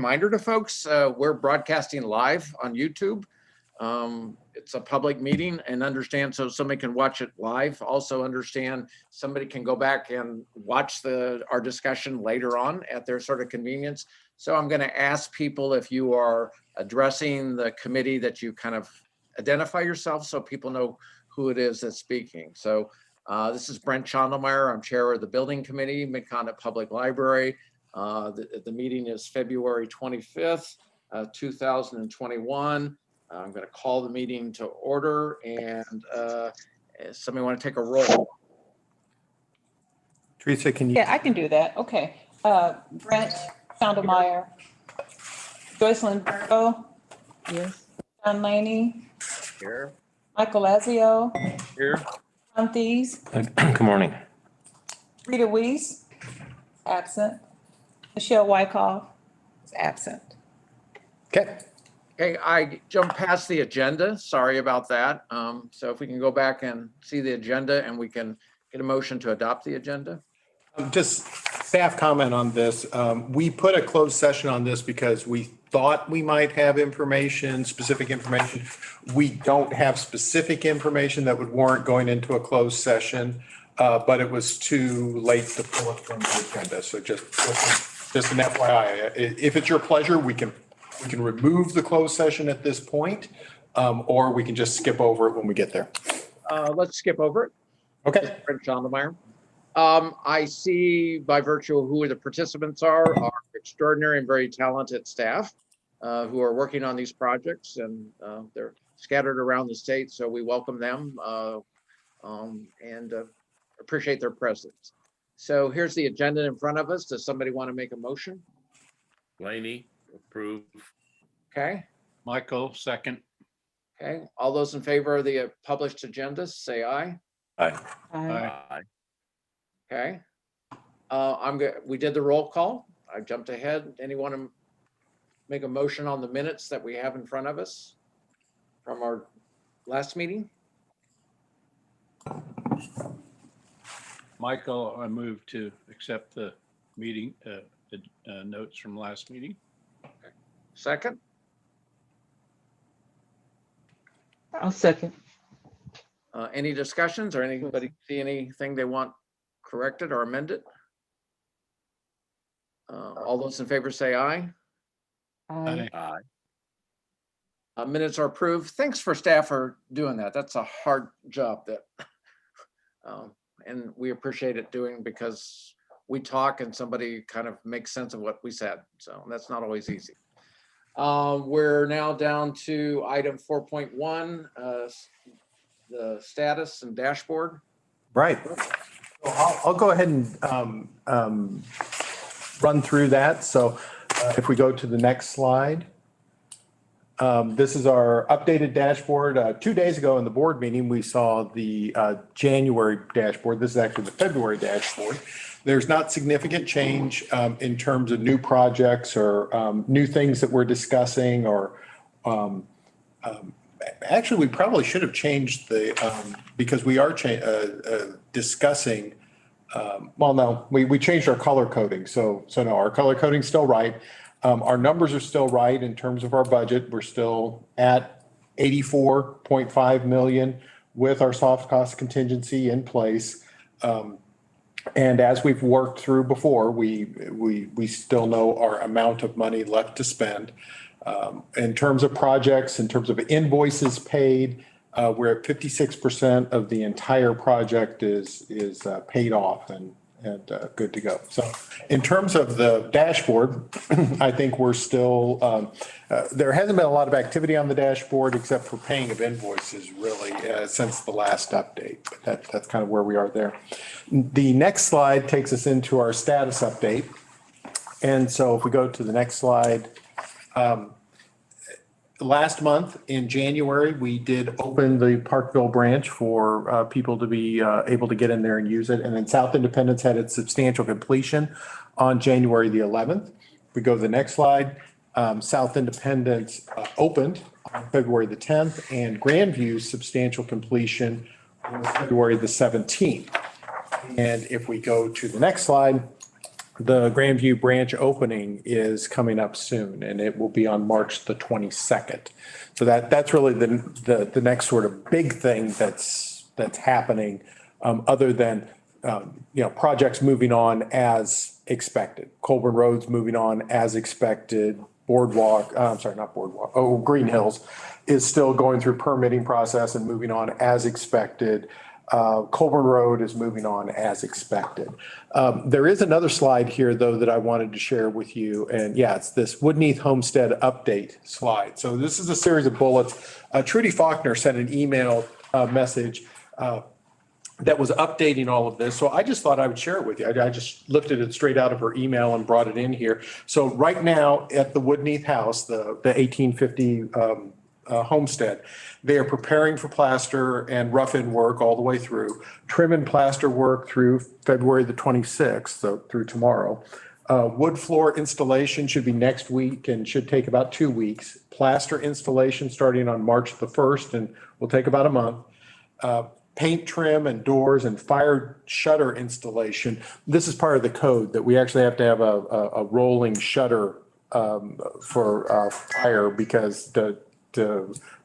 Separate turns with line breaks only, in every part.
reminder to folks, we're broadcasting live on YouTube. It's a public meeting, and understand, so somebody can watch it live. Also understand somebody can go back and watch our discussion later on at their sort of convenience. So I'm going to ask people, if you are addressing the committee, that you kind of identify yourself so people know who it is that's speaking. So this is Brent Schondelmeyer. I'm chair of the building committee, Mid-Continent Public Library. The meeting is February 25th, 2021. I'm going to call the meeting to order, and somebody want to take a roll?
Teresa, can you?
Yeah, I can do that. Okay. Brent Schondelmeyer, Joycelyn Burgo. Yes. John Laney.
Here.
Michael Lazio.
Here.
Tom Thies.
Good morning.
Rita Weiss. Absent. Michelle Wyckoff is absent.
Okay.
Okay, I jumped past the agenda. Sorry about that. So if we can go back and see the agenda, and we can get a motion to adopt the agenda.
Just staff comment on this. We put a closed session on this because we thought we might have information, specific information. We don't have specific information that would warrant going into a closed session, but it was too late to pull it from the agenda. So just an FYI, if it's your pleasure, we can remove the closed session at this point, or we can just skip over it when we get there.
Let's skip over it.
Okay.
Brent Schondelmeyer. I see, by virtue of who the participants are extraordinary and very talented staff who are working on these projects, and they're scattered around the state. So we welcome them and appreciate their presence. So here's the agenda in front of us. Does somebody want to make a motion?
Laney, approve.
Okay.
Michael, second.
Okay. All those in favor of the published agenda, say aye.
Aye.
Aye.
Okay. I'm good. We did the roll call. I jumped ahead. Anyone to make a motion on the minutes that we have in front of us from our last meeting?
Michael, I move to accept the meeting, the notes from last meeting.
Okay. Second?
I'll second.
Any discussions, or anybody see anything they want corrected or amended? All those in favor say aye.
Aye.
Aye.
Minutes are approved. Thanks for staff for doing that. That's a hard job that, and we appreciate it doing, because we talk and somebody kind of makes sense of what we said. So that's not always easy. We're now down to item 4.1, the status and dashboard.
Right. I'll go ahead and run through that. So if we go to the next slide. This is our updated dashboard. 2 days ago in the board meeting, we saw the January dashboard. This is actually the February dashboard. There's not significant change in terms of new projects or new things that we're discussing, or actually, we probably should have changed the, because we are discussing, well, no, we changed our color coding. So no, our color coding's still right. Our numbers are still right in terms of our budget. We're still at 84.5 million with our soft cost contingency in place. And as we've worked through before, we still know our amount of money left to spend. In terms of projects, in terms of invoices paid, we're at 56% of the entire project is paid off and good to go. So in terms of the dashboard, I think we're still, there hasn't been a lot of activity on the dashboard except for paying of invoices really since the last update. But that's kind of where we are there. The next slide takes us into our status update. And so if we go to the next slide, last month in January, we did open the Parkville branch for people to be able to get in there and use it. And then South Independence had its substantial completion on January the 11th. If we go to the next slide, South Independence opened on February the 10th, and Grandview's substantial completion was February the 17th. And if we go to the next slide, the Grandview branch opening is coming up soon, and it will be on March the 22nd. So that's really the next sort of big thing that's happening, other than, projects moving on as expected. Colburn Road's moving on as expected. I'm sorry, not Boardwalk. Oh, Green Hills is still going through permitting process and moving on as expected. Colburn Road is moving on as expected. There is another slide here, though, that I wanted to share with you. And yeah, it's this Woodneath Homestead update slide. So this is a series of bullets. Trudy Faulkner sent an email message that was updating all of this. So I just thought I would share it with you. I just lifted it straight out of her email and brought it in here. So right now at the Woodneath house, the 1850 homestead, they are preparing for plaster and rough-in work all the way through, trim and plaster work through February the 26th, so through tomorrow. Wood floor installation should be next week and should take about 2 weeks. Plaster installation starting on March the 1st and will take about a month. Paint trim and doors and fire shutter installation. This is part of the code that we actually have to have a rolling shutter for fire, because to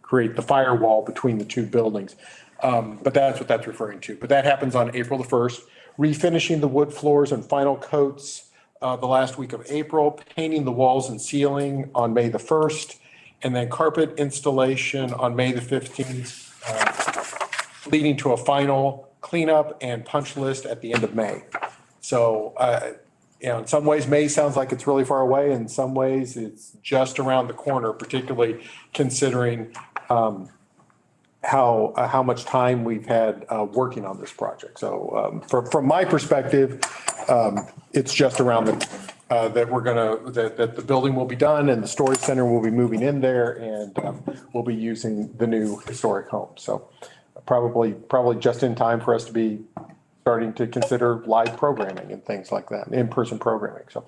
create the firewall between the two buildings. But that's what that's referring to. But that happens on April the 1st. Refinishing the wood floors and final coats the last week of April. Painting the walls and ceiling on May the 1st. And then carpet installation on May the 15th. Leading to a final cleanup and punch list at the end of May. So, in some ways, May sounds like it's really far away. In some ways, it's just around the corner, particularly considering how much time we've had working on this project. So, from my perspective, it's just around that the building will be done and the storage center will be moving in there, and we'll be using the new historic home. So, probably just in time for us to be starting to consider live programming and things like that, in-person programming. So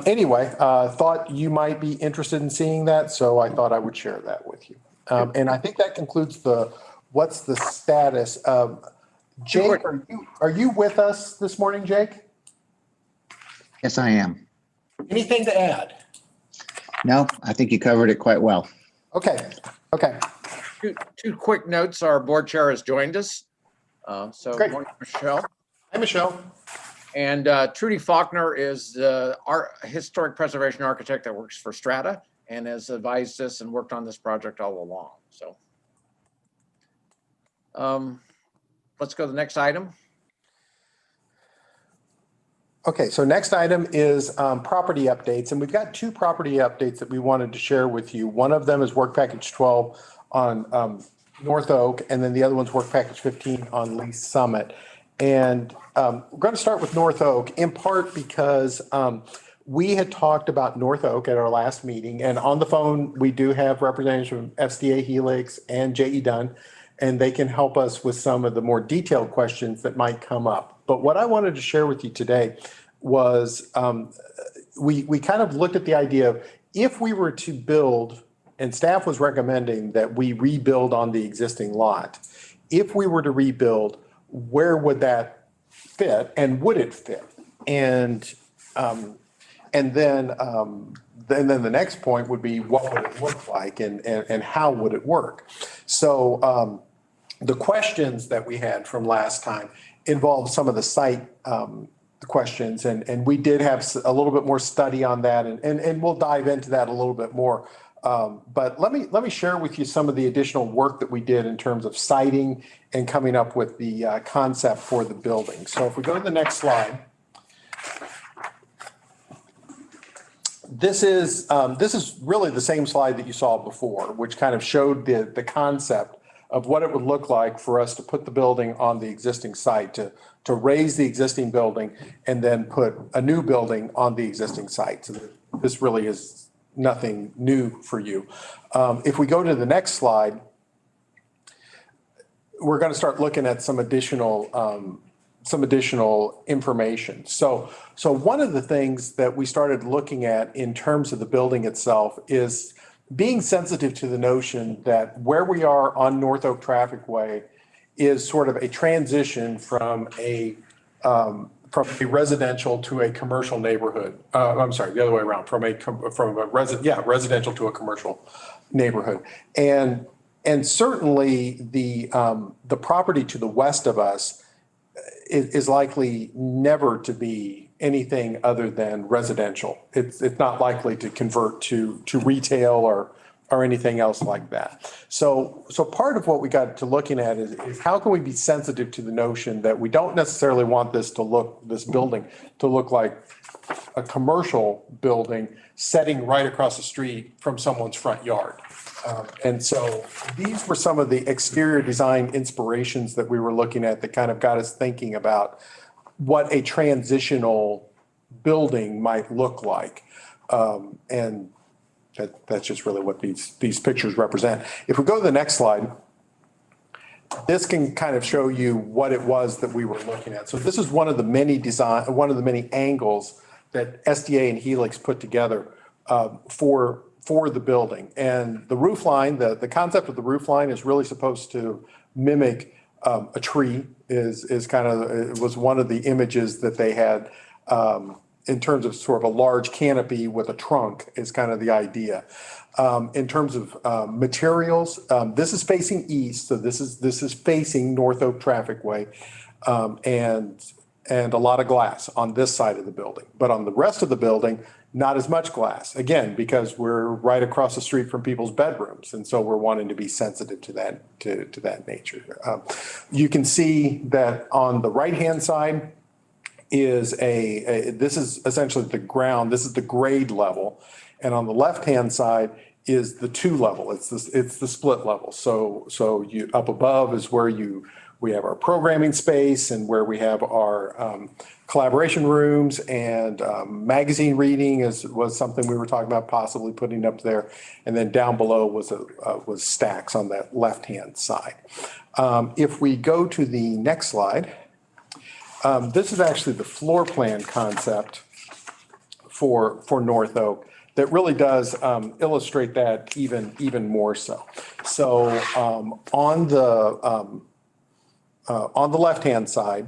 anyway, thought you might be interested in seeing that, so I thought I would share that with you. And I think that concludes what's the status of, Jake, are you with us this morning, Jake?
Yes, I am.
Anything to add?
No, I think you covered it quite well.
Okay.
Two quick notes. Our board chair has joined us.
Great.
Morning, Michelle.
Hi, Michelle.
And Trudy Faulkner is our historic preservation architect that works for Strata and has advised us and worked on this project all along. So let's go to the next item.
Okay, so next item is property updates, and we've got two property updates that we wanted to share with you. One of them is work package 12 on North Oak, and then the other one's work package 15 on Lee Summit. And we're going to start with North Oak, in part because we had talked about North Oak at our last meeting, and on the phone, we do have representatives from SDA Helix and JE Dunn, and they can help us with some of the more detailed questions that might come up. But what I wanted to share with you today was we kind of looked at the idea of, if we were to build, and staff was recommending that we rebuild on the existing lot. If we were to rebuild, where would that fit, and would it fit? And then the next point would be, what would it look like, and how would it work? So the questions that we had from last time involved some of the site questions, and we did have a little bit more study on that, and we'll dive into that a little bit more. But let me share with you some of the additional work that we did in terms of siting and coming up with the concept for the building. So if we go to the next slide. This is really the same slide that you saw before, which kind of showed the concept of what it would look like for us to put the building on the existing site, to raise the existing building and then put a new building on the existing site. So this really is nothing new for you. If we go to the next slide, we're going to start looking at some additional information. So one of the things that we started looking at in terms of the building itself is being sensitive to the notion that where we are on North Oak Traffic Way is sort of a transition from from a residential to a commercial neighborhood. I'm sorry, the other way around, from a residential to a commercial neighborhood. And certainly the property to the west of us is likely never to be anything other than residential. It's not likely to convert to retail or anything else like that. So part of what we got to looking at is how can we be sensitive to the notion that we don't necessarily want this building to look like a commercial building setting right across the street from someone's front yard. And so these were some of the exterior design inspirations that we were looking at that kind of got us thinking about what a transitional building might look like. And that's just really what these pictures represent. If we go to the next slide, this can kind of show you what it was that we were looking at. So this is one of the many angles that SDA and Helix put together for the building. And the roof line, the concept of the roof line is really supposed to mimic a tree. It was one of the images that they had in terms of sort of a large canopy with a trunk is kind of the idea. In terms of materials, this is facing east, so this is facing North Oak Traffic Way, and a lot of glass on this side of the building. But on the rest of the building, not as much glass, again, because we're right across the street from people's bedrooms. And so we're wanting to be sensitive to that nature. You can see that on the right-hand side is this is essentially the ground. This is the grade level. And on the left-hand side is the 2 level. It's the split level. So you up above is where we have our programming space and where we have our collaboration rooms, and magazine reading was something we were talking about possibly putting up there. And then down below was stacks on that left-hand side. If we go to the next slide, this is actually the floor plan concept for North Oak that really does illustrate that even more so. So on the left-hand side,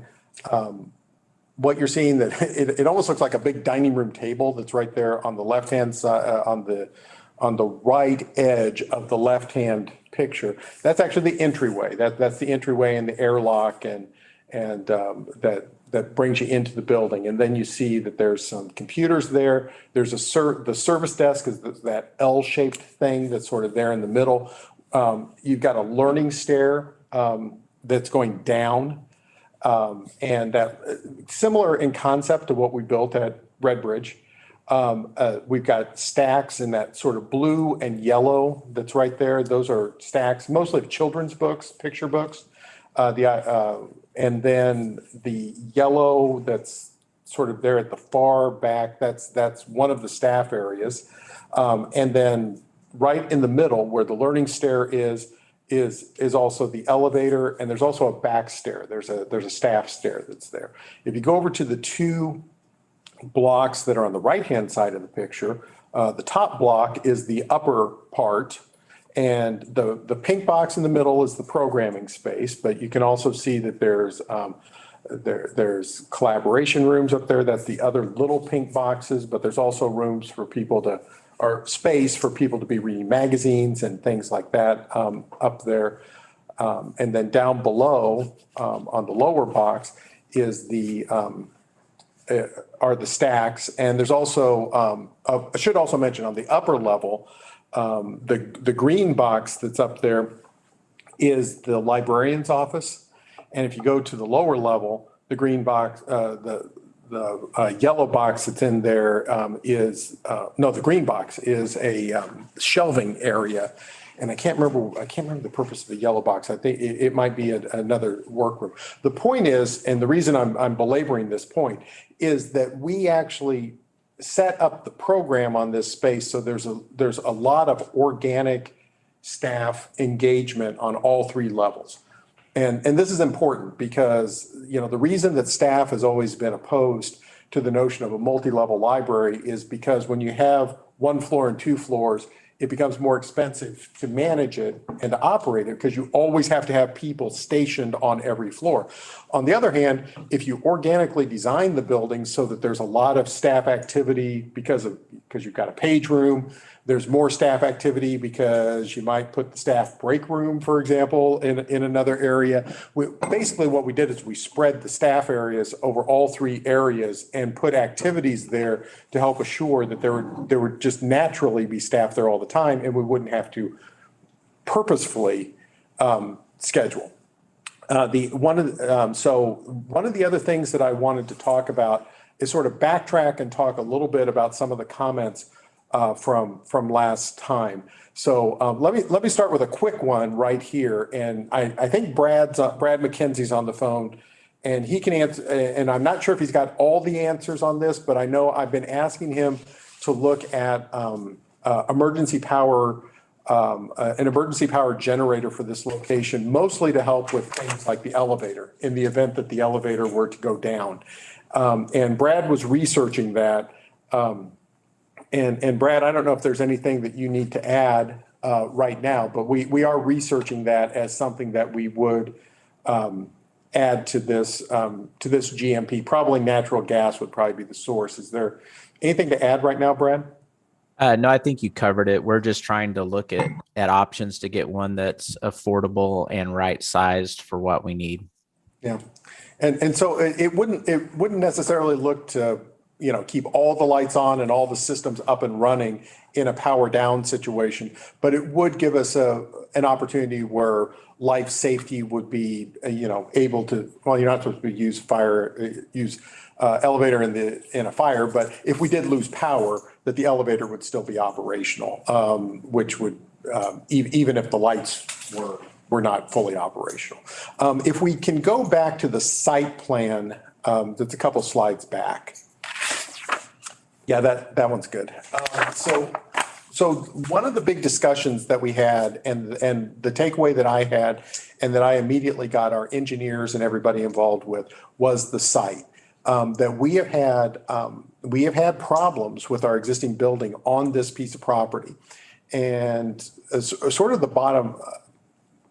what you're seeing that it almost looks like a big dining room table that's right there on the left-hand side, on the right edge of the left-hand picture. That's actually the entryway. That's the entryway and the airlock and that brings you into the building. And then you see that there's some computers there. There's the service desk is that L-shaped thing that's sort of there in the middle. You've got a learning stair that's going down, and that similar in concept to what we built at Redbridge. We've got stacks in that sort of blue and yellow that's right there. Those are stacks, mostly of children's books, picture books. And then the yellow that's sort of there at the far back, that's one of the staff areas. And then right in the middle where the learning stair is also the elevator, and there's also a back stair. There's a staff stair that's there. If you go over to the 2 blocks that are on the right-hand side of the picture, the top block is the upper part, and the pink box in the middle is the programming space. But you can also see that there's collaboration rooms up there. That's the other little pink boxes, but there's also rooms for people or space for people to be reading magazines and things like that up there. And then down below on the lower box is are the stacks. And there's also, I should also mention on the upper level, the green box that's up there is the librarian's office. And if you go to the lower level, the green box, the yellow box that's in there the green box is a shelving area. And I can't remember the purpose of the yellow box. I think it might be another workroom. The point is, and the reason I'm belaboring this point is that we actually set up the program on this space. So there's a lot of organic staff engagement on all 3 levels. And this is important because, the reason that staff has always been opposed to the notion of a multi-level library is because when you have 1 floor and 2 floors, it becomes more expensive to manage it and to operate it because you always have to have people stationed on every floor. On the other hand, if you organically design the building so that there's a lot of staff activity because you've got a page room, there's more staff activity because you might put the staff break room, for example, in another area. Basically what we did is we spread the staff areas over all three areas and put activities there to help assure that there would just naturally be staff there all the time and we wouldn't have to purposefully schedule. One of the other things that I wanted to talk about is sort of backtrack and talk a little bit about some of the comments from last time. So let me start with a quick one right here. And I think Brad McKenzie's on the phone and he can answer, and I'm not sure if he's got all the answers on this, but I know I've been asking him to look at emergency power, an emergency power generator for this location, mostly to help with things like the elevator in the event that the elevator were to go down. And Brad was researching that. And Brad, I don't know if there's anything that you need to add right now, but we are researching that as something that we would add to this GMP. Probably natural gas would probably be the source. Is there anything to add right now, Brad?
No, I think you covered it. We're just trying to look at options to get one that's affordable and right sized for what we need.
Yeah. And so it wouldn't necessarily look to, keep all the lights on and all the systems up and running in a power down situation, but it would give us an opportunity where life safety would be, able to, well, you're not supposed to use elevator in a fire, but if we did lose power, that the elevator would still be operational, which would, even if the lights were not fully operational. If we can go back to the site plan, that's a couple slides back. Yeah, that one's good. So one of the big discussions that we had and the takeaway that I had and that I immediately got our engineers and everybody involved with was the site. That we have had problems with our existing building on this piece of property. And sort of the bottom,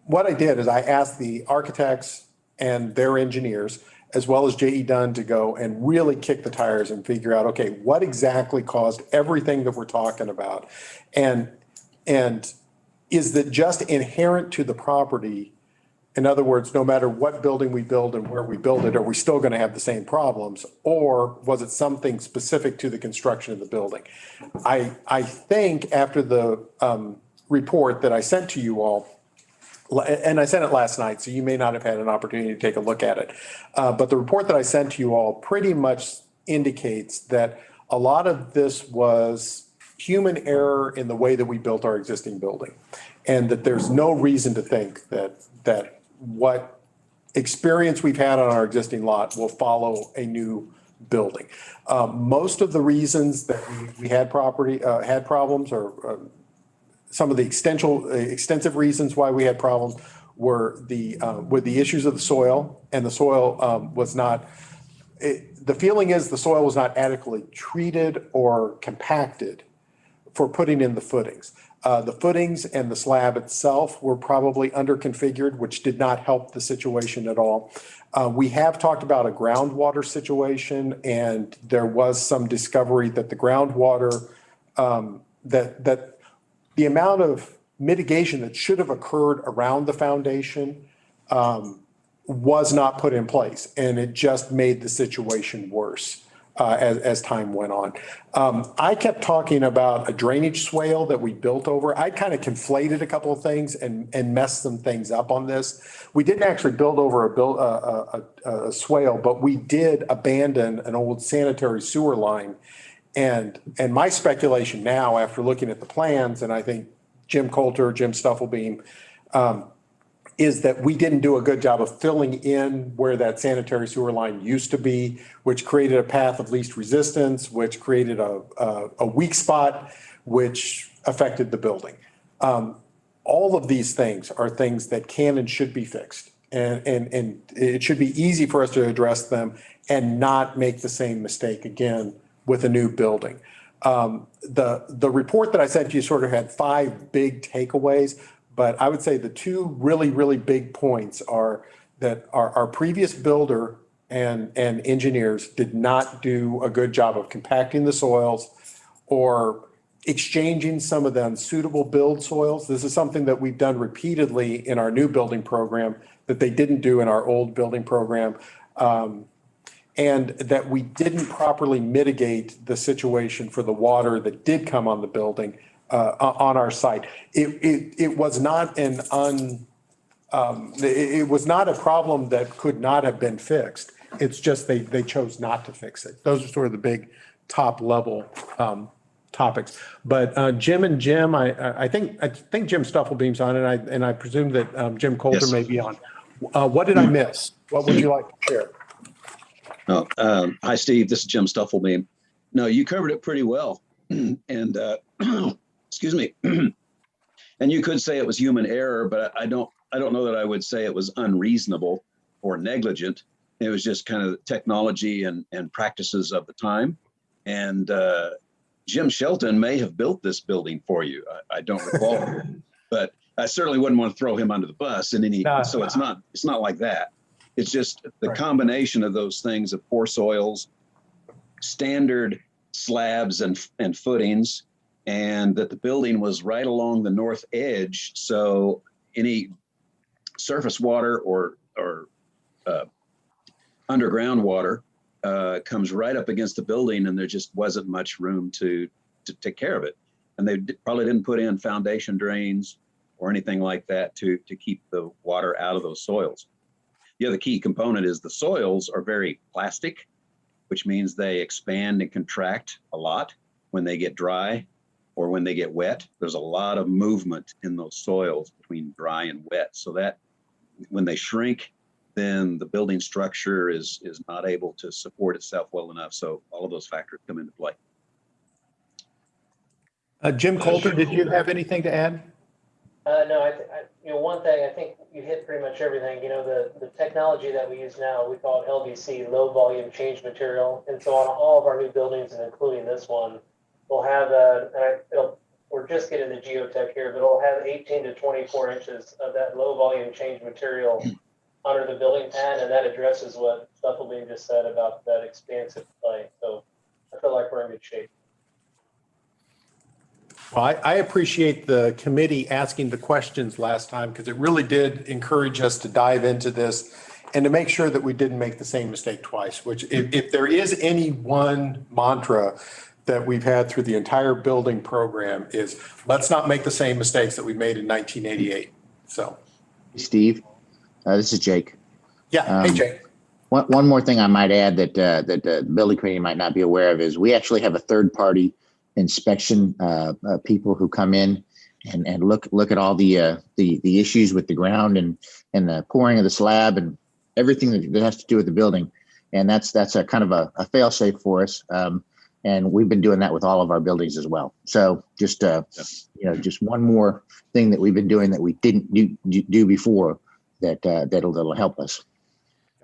what I did is I asked the architects and their engineers, as well as J.E. Dunn, to go and really kick the tires and figure out, okay, what exactly caused everything that we're talking about? And is that just inherent to the property? In other words, no matter what building we build and where we build it, are we still going to have the same problems? Or was it something specific to the construction of the building? I think after the report that I sent to you all, and I sent it last night, so you may not have had an opportunity to take a look at it. But the report that I sent to you all pretty much indicates that a lot of this was human error in the way that we built our existing building. And that there's no reason to think that what experience we've had on our existing lot will follow a new building. Most of the reasons that we had problems or some of the extensive reasons why we had problems were the issues of the soil, and the soil was not, the feeling is the soil was not adequately treated or compacted for putting in the footings. The footings and the slab itself were probably underconfigured, which did not help the situation at all. We have talked about a groundwater situation, and there was some discovery that the groundwater, that the amount of mitigation that should have occurred around the foundation was not put in place, and it just made the situation worse as time went on. I kept talking about a drainage swale that we built over. I kind of conflated a couple of things and messed some things up on this. We didn't actually build over a swale, but we did abandon an old sanitary sewer line. And my speculation now, after looking at the plans, and I think Jim Coulter, Jim Stufflebeam, is that we didn't do a good job of filling in where that sanitary sewer line used to be, which created a path of least resistance, which created a weak spot, which affected the building. All of these things are things that can and should be fixed. And it should be easy for us to address them and not make the same mistake again with a new building. The report that I sent you sort of had 5 big takeaways, but I would say the 2 really, really big points are that our previous builder and engineers did not do a good job of compacting the soils or exchanging some of the unsuitable build soils. This is something that we've done repeatedly in our new building program that they didn't do in our old building program. And that we didn't properly mitigate the situation for the water that did come on the building on our site. It was not it was not a problem that could not have been fixed. It's just they chose not to fix it. Those are sort of the big top level topics. But Jim and Jim, I think Jim Stufflebeam's on, and I presume that Jim Coulter
Yes.
may be on. What did I miss? What would you like to share?
Oh, hi, Steve. This is Jim Stufflebeam. No, you covered it pretty well. And excuse me. And you could say it was human error, but I don't know that I would say it was unreasonable or negligent. It was just kind of technology and practices of the time. And Jim Shelton may have built this building for you. I don't recall, but I certainly wouldn't want to throw him under the bus in any.
No.
So it's not like that. It's just the
Right.
combination of those things of poor soils, standard slabs and footings, and that the building was right along the north edge. So any surface water or underground water comes right up against the building, and there just wasn't much room to take care of it. And they probably didn't put in foundation drains or anything like that to keep the water out of those soils. The other key component is the soils are very plastic, which means they expand and contract a lot when they get dry or when they get wet. There's a lot of movement in those soils between dry and wet. So that when they shrink, then the building structure is not able to support itself well enough. So all of those factors come into play.
Jim Coulter, did you have anything to add?
No, one thing, I think you hit pretty much everything. The technology that we use now, we call it LVC, low volume change material. And so on all of our new buildings, and including this one, we'll have we're just getting the geotech here, but it'll have 18 to 24 inches of that low volume change material under the building pad. And that addresses what Stufflebeam just said about that expansive play. So I feel like we're in good shape.
Well, I appreciate the committee asking the questions last time because it really did encourage us to dive into this and to make sure that we didn't make the same mistake twice, which if there is any one mantra that we've had through the entire building program is let's not make the same mistakes that we made in 1988. So,
Steve, this is Jake.
yeah. Hey, Jay.
One more thing I might add that the building committee might not be aware of is we actually have a third party inspection people who come in and look at all the issues with the ground and the pouring of the slab and everything that has to do with the building. And that's a kind of a fail safe for us. And we've been doing that with all of our buildings as well. So just just one more thing that we've been doing that we didn't do before that'll help us.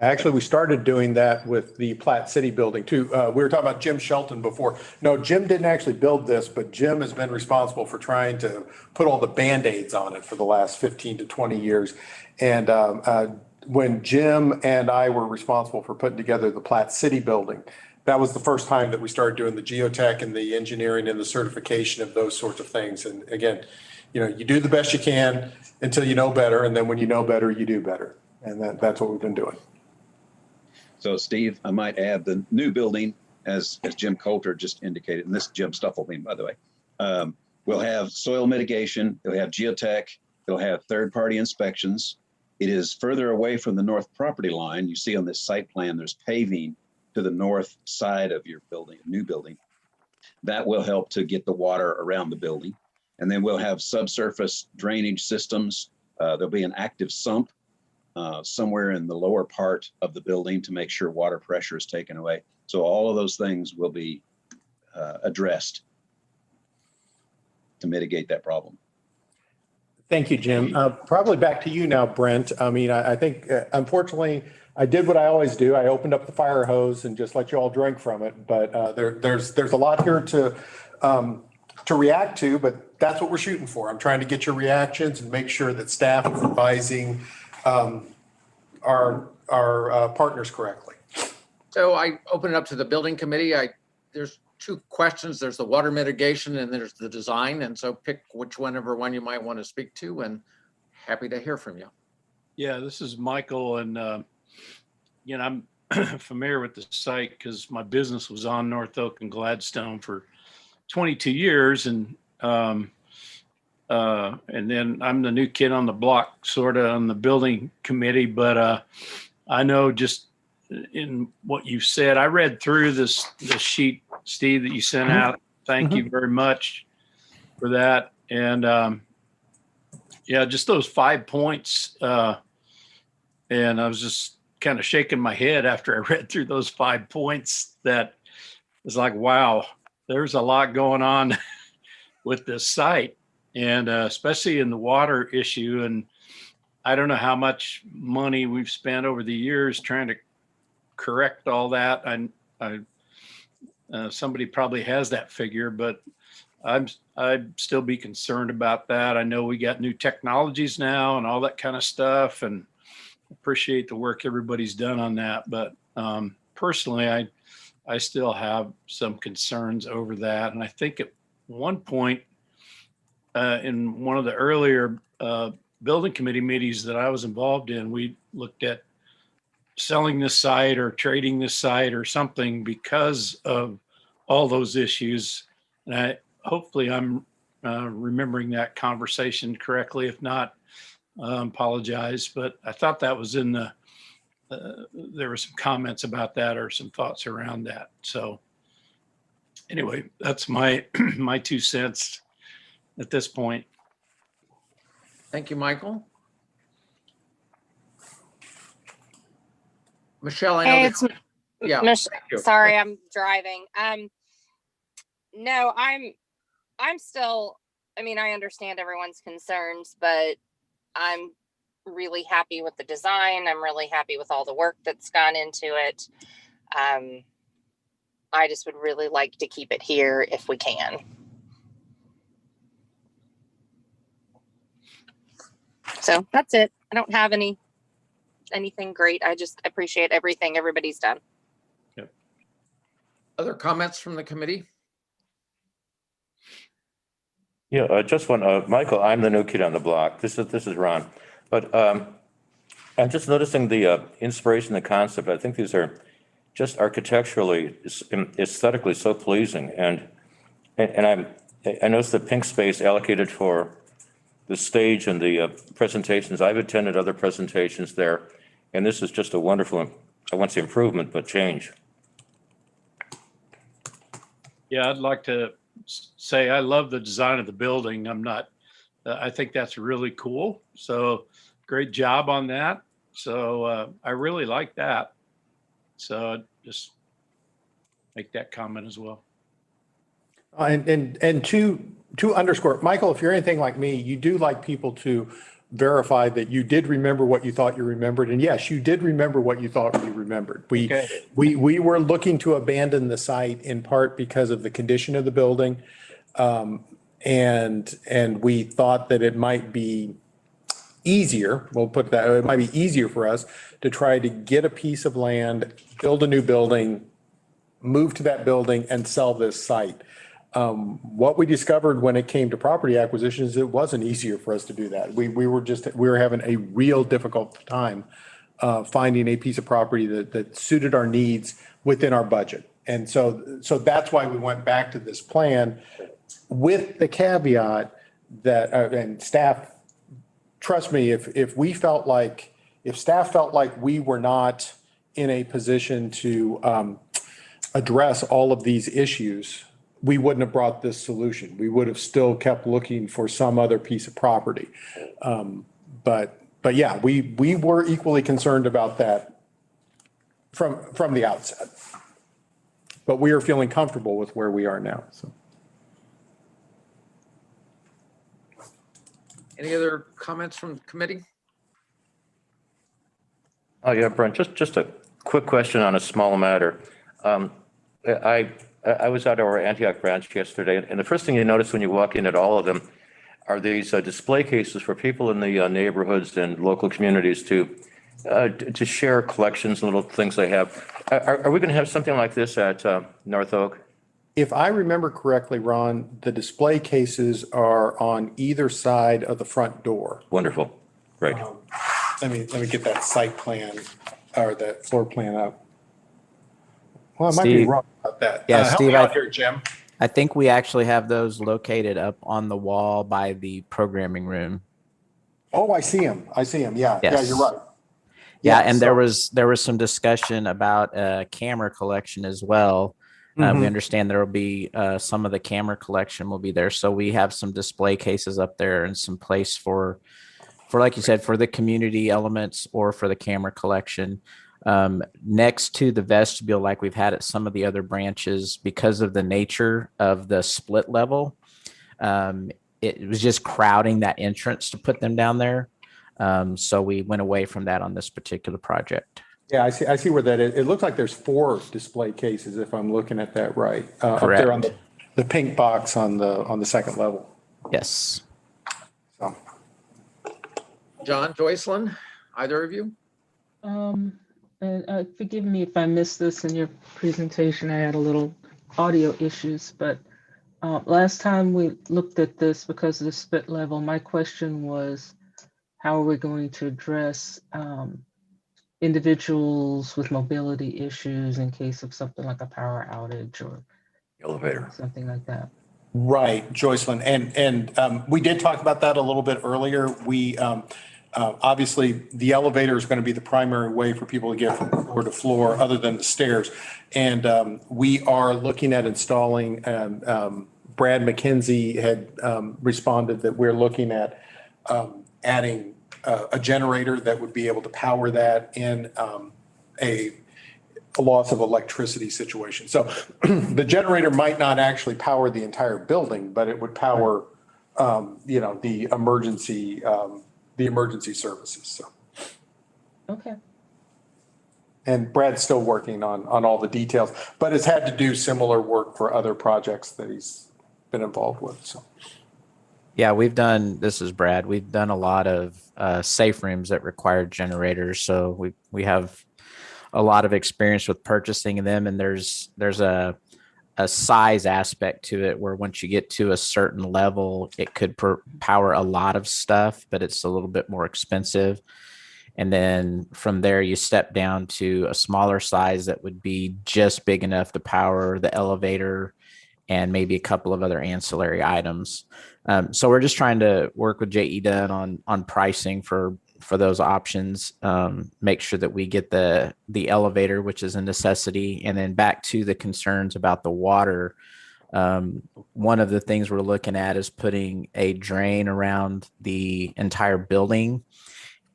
Actually, we started doing that with the Platte City building too. We were talking about Jim Shelton before. No, Jim didn't actually build this, but Jim has been responsible for trying to put all the Band-Aids on it for the last 15 to 20 years. And when Jim and I were responsible for putting together the Platte City building, that was the first time that we started doing the geotech and the engineering and the certification of those sorts of things. And again, you do the best you can until you know better. And then when you know better, you do better. And that's what we've been doing.
So Steve, I might add the new building, as Jim Coulter just indicated, and this is Jim Stufflebeam, by the way, will have soil mitigation, it'll have geotech, it'll have third-party inspections. It is further away from the north property line. You see on this site plan, there's paving to the north side of your building, new building. That will help to get the water around the building. And then we'll have subsurface drainage systems. There'll be an active sump somewhere in the lower part of the building to make sure water pressure is taken away. So all of those things will be addressed to mitigate that problem.
Thank you, Jim. Probably back to you now, Brent. I mean, I think unfortunately I did what I always do. I opened up the fire hose and just let you all drink from it. But there's a lot here to react to, but that's what we're shooting for. I'm trying to get your reactions and make sure that staff is advising our partners correctly.
So I open it up to the building committee. There's two questions. There's the water mitigation and there's the design. And so pick whichever one you might want to speak to, and happy to hear from you.
Yeah, this is Michael, and I'm familiar with the site because my business was on North Oak and Gladstone for 22 years, and then I'm the new kid on the block, sort of on the building committee. But I know just in what you said, I read through the sheet, Steve, that you sent out. Thank you very much for that. And yeah, just those 5 points. And I was just kind of shaking my head after I read through those 5 points. That was like, wow, there's a lot going on with this site, and especially in the water issue. And I don't know how much money we've spent over the years trying to correct all that. Somebody probably has that figure, but I'd still be concerned about that. I know we got new technologies now and all that kind of stuff, and appreciate the work everybody's done on that. But personally, I still have some concerns over that. And I think at one point in one of the earlier building committee meetings that I was involved in, we looked at selling this site or trading this site or something because of all those issues. And hopefully I'm remembering that conversation correctly. If not, apologize. But I thought that was in the, there were some comments about that or some thoughts around that. So anyway, that's my, my 2 cents at this point.
Thank you, Michael. Michelle, I know
Hey,
that, yeah. Thank you.
Sorry, I'm driving. No, I'm still, I mean, I understand everyone's concerns, but I'm really happy with the design. I'm really happy with all the work that's gone into it. I just would really like to keep it here if we can. So that's it. I don't have anything great. I just appreciate everything everybody's done.
Other comments from the committee?
Yeah, just one, Michael, I'm the new kid on the block. This is Ron. But I'm just noticing the inspiration, the concept. I think these are just architecturally, aesthetically so pleasing. And I noticed the pink space allocated for the stage and the presentations. I've attended other presentations there, and this is just a wonderful, I won't say improvement, but change.
Yeah, I'd like to say I love the design of the building. I think that's really cool. So great job on that. So I really like that. So just make that comment as well.
And to underscore, Michael, if you're anything like me, you do like people to verify that you did remember what you thought you remembered. And yes, you did remember what you thought you remembered. We were looking to abandon the site in part because of the condition of the building. And we thought that it might be easier, we'll put that, it might be easier for us to try to get a piece of land, build a new building, move to that building and sell this site. What we discovered when it came to property acquisitions, it wasn't easier for us to do that. We were having a real difficult time finding a piece of property that suited our needs within our budget. And so that's why we went back to this plan with the caveat that, and staff, trust me, if staff felt like we were not in a position to address all of these issues, we wouldn't have brought this solution. We would have still kept looking for some other piece of property. But yeah, we were equally concerned about that from the outset. But we are feeling comfortable with where we are now. So.
Any other comments from the committee?
Oh, yeah, Brent, just a quick question on a small matter. I, I was at our Antioch branch yesterday, and the first thing you notice when you walk in at all of them are these display cases for people in the neighborhoods and local communities to share collections and little things they have. Are we going to have something like this at North Oak?
If I remember correctly, Ron, the display cases are on either side of the front door.
Wonderful. Great.
Let me get that site plan or that floor plan up. Well, I might be
Steve.
wrong about that.
Yeah,
Help
Steve,
me out here, Jim.
I think we actually have those located up on the wall by the programming room.
Oh, I see him. I see him. Yeah,
Yes.
you're right.
Yeah, and
so-
there was some discussion about a camera collection as well. We understand there will be some of the camera collection will be there, so we have some display cases up there and some place for like you said, for the community elements or for the camera collection. Next to the vestibule, like we've had at some of the other branches, because of the nature of the split level, it was just crowding that entrance to put them down there. So we went away from that on this particular project.
Yeah, I see where that is. It looks like there's 4 display cases if I'm looking at that right. Up
Correct.
there on the pink box on the second level.
Yes.
So.
John, Joycelyn, either of you?
And forgive me if I missed this in your presentation. I had a little audio issues, but last time we looked at this because of the split level, my question was, how are we going to address individuals with mobility issues in case of something like a power outage or
Elevator.
something like that?
Right, Joycelyn, and we did talk about that a little bit earlier. We obviously the elevator is going to be the primary way for people to get from floor to floor, other than the stairs. And we are looking at installing. Brad McKenzie had responded that we're looking at adding a generator that would be able to power that in a loss of electricity situation. So the generator might not actually power the entire building, but it would power, the emergency services. So.
Okay.
And Brad's still working on all the details, but has had to do similar work for other projects that he's been involved with. So.
Yeah, this is Brad. We've done a lot of safe rooms that require generators. So we have a lot of experience with purchasing them, and there's a size aspect to it where once you get to a certain level, it could power a lot of stuff, but it's a little bit more expensive. And then from there, you step down to a smaller size that would be just big enough to power the elevator and maybe a couple of other ancillary items. So we're just trying to work with JE Dunn on pricing for those options, make sure that we get the elevator, which is a necessity. And then back to the concerns about the water. One of the things we're looking at is putting a drain around the entire building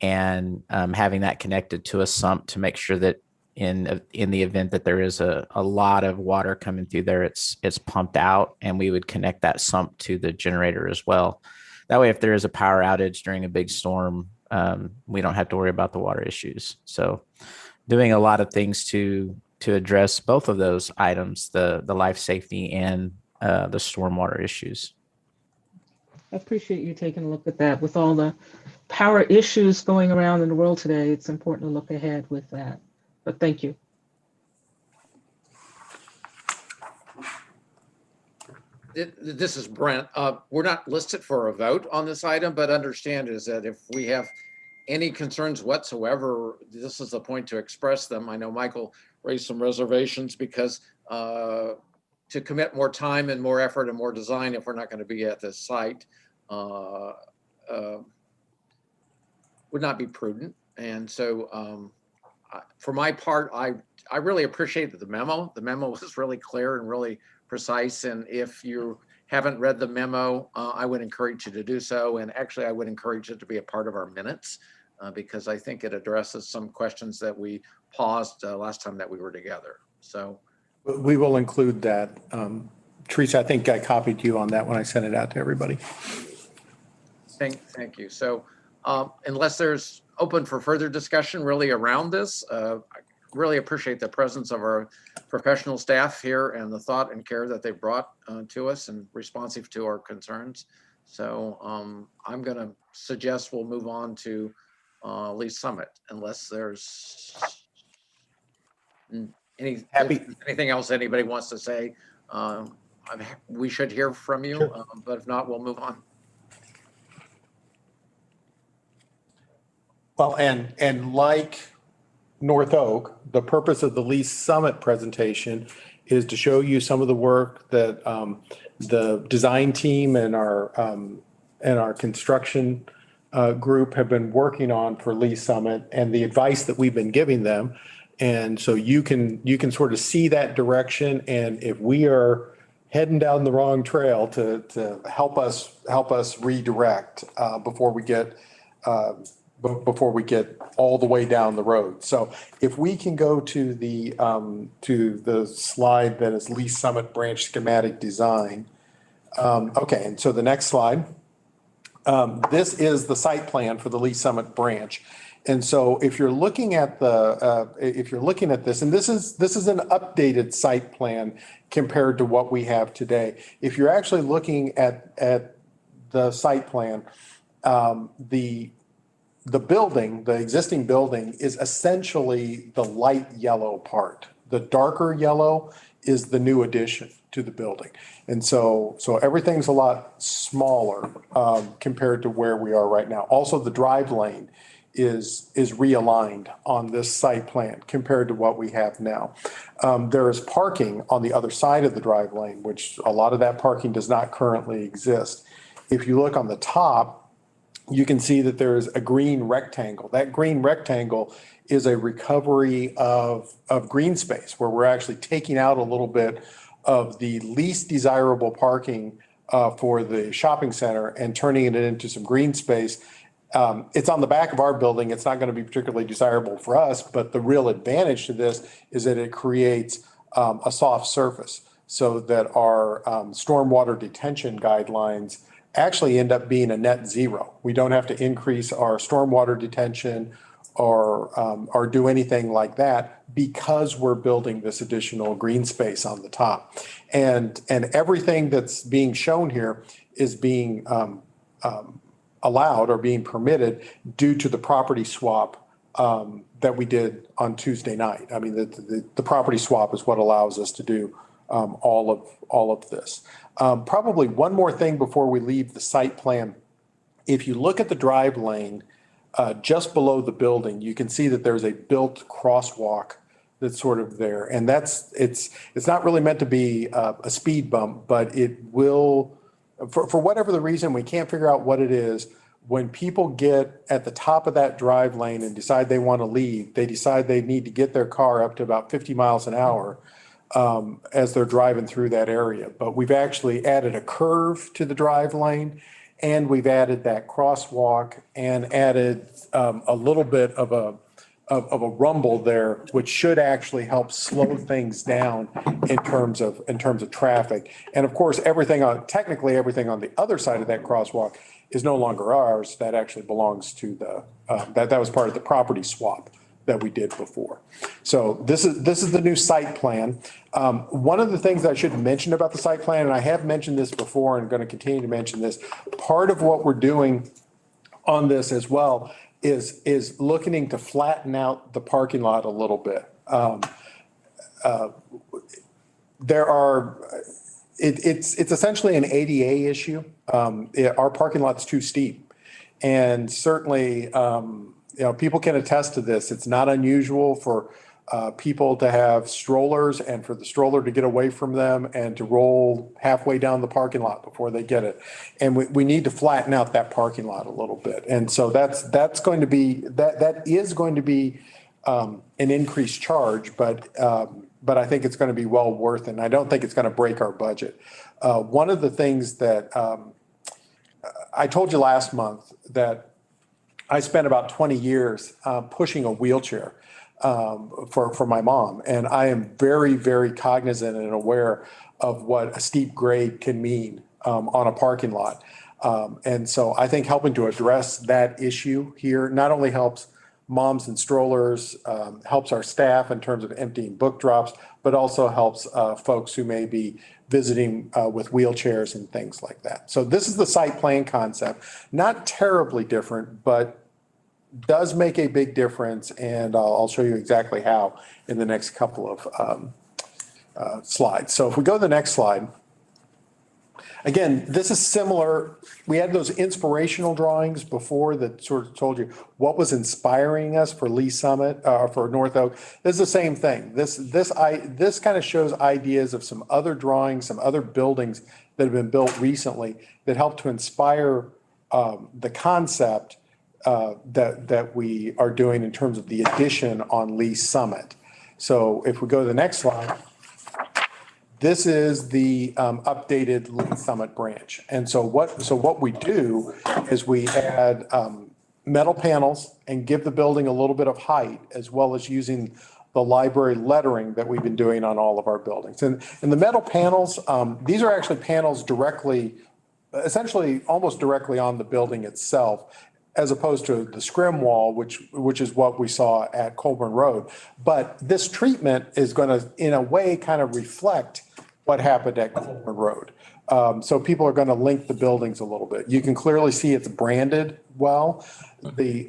and having that connected to a sump to make sure that in the event that there is a lot of water coming through there, it's pumped out, and we would connect that sump to the generator as well. That way, if there is a power outage during a big storm, we don't have to worry about the water issues. So doing a lot of things to address both of those items, the life safety and the stormwater issues.
I appreciate you taking a look at that. With all the power issues going around in the world today, it's important to look ahead with that. But thank you.
This is Brent. We're not listed for a vote on this item, but understand is that if we have any concerns whatsoever, this is the point to express them. I know Michael raised some reservations because to commit more time and more effort and more design if we're not going to be at this site would not be prudent. And so for my part, I really appreciated the memo. The memo was really clear and really precise. And if you haven't read the memo, I would encourage you to do so. And actually, I would encourage it to be a part of our minutes because I think it addresses some questions that we paused last time that we were together. So
we will include that. Teresa, I think I copied you on that when I sent it out to everybody.
Thank you. So unless there's open for further discussion really around this. I really appreciate the presence of our professional staff here and the thought and care that they brought to us and responsive to our concerns. So I'm going to suggest we'll move on to Lee's Summit unless there's anything else anybody wants to say. We should hear from you,
Sure.
but if not, we'll move on.
Well, and like North Oak, the purpose of the Lease Summit presentation is to show you some of the work that the design team and our construction group have been working on for Lease Summit and the advice that we've been giving them. And so you can sort of see that direction. And if we are heading down the wrong trail to help us redirect before we get all the way down the road. So if we can go to the slide that is Lease Summit branch schematic design. Okay, and so the next slide. This is the site plan for the Lease Summit branch. And so if you're looking at this, and this is an updated site plan compared to what we have today. If you're actually looking at the site plan, the building, the existing building is essentially the light yellow part. The darker yellow is the new addition to the building. And so everything's a lot smaller compared to where we are right now. Also, the drive lane is realigned on this site plan compared to what we have now. There is parking on the other side of the drive lane, which a lot of that parking does not currently exist. If you look on the top, you can see that there is a green rectangle. That green rectangle is a recovery of green space where we're actually taking out a little bit of the least desirable parking for the shopping center and turning it into some green space. It's on the back of our building. It's not going to be particularly desirable for us, but the real advantage to this is that it creates a soft surface so that our stormwater detention guidelines actually end up being a net zero. We don't have to increase our stormwater detention or do anything like that because we're building this additional green space on the top. And everything that's being shown here is being allowed or being permitted due to the property swap that we did on Tuesday night. I mean, the property swap is what allows us to do all of this. Probably one more thing before we leave the site plan. If you look at the drive lane just below the building, you can see that there's a built crosswalk that's sort of there. And it's not really meant to be a speed bump, but it will, for whatever the reason, we can't figure out what it is. When people get at the top of that drive lane and decide they want to leave, they decide they need to get their car up to about 50 miles an hour as they're driving through that area. But we've actually added a curve to the drive lane, and we've added that crosswalk and added a little bit of a rumble there, which should actually help slow things down in terms of traffic. And of course, technically everything on the other side of that crosswalk is no longer ours. That actually belongs to that was part of the property swap that we did before. So this is the new site plan. One of the things I should mention about the site plan, and I have mentioned this before and going to continue to mention this, part of what we're doing on this as well is looking to flatten out the parking lot a little bit. It's essentially an ADA issue. Our parking lot's too steep, and certainly people can attest to this. It's not unusual for people to have strollers and for the stroller to get away from them and to roll halfway down the parking lot before they get it. And we need to flatten out that parking lot a little bit. And so that is going to be an increased charge, but I think it's going to be well worth it. And I don't think it's going to break our budget. One of the things that I told you last month that I spent about 20 years pushing a wheelchair for my mom. And I am very, very cognizant and aware of what a steep grade can mean on a parking lot. And so I think helping to address that issue here not only helps moms and strollers, helps our staff in terms of emptying book drops, but also helps folks who may be visiting with wheelchairs and things like that. So this is the site plan concept, not terribly different, but does make a big difference. And I'll show you exactly how in the next couple of slides. So if we go to the next slide. Again, this is similar. We had those inspirational drawings before that sort of told you what was inspiring us for Lee Summit, for North Oak. This is the same thing. This kind of shows ideas of some other drawings, some other buildings that have been built recently that help to inspire the concept that we are doing in terms of the addition on Lee Summit. So if we go to the next slide. This is the updated Lee Summit branch. And so what we do is we add metal panels and give the building a little bit of height, as well as using the library lettering that we've been doing on all of our buildings. And the metal panels, these are actually panels directly, essentially almost directly on the building itself, as opposed to the scrim wall, which is what we saw at Colburn Road. But this treatment is going to, in a way, kind of reflect what happened at Colburn Road. So people are going to link the buildings a little bit. You can clearly see it's branded well. The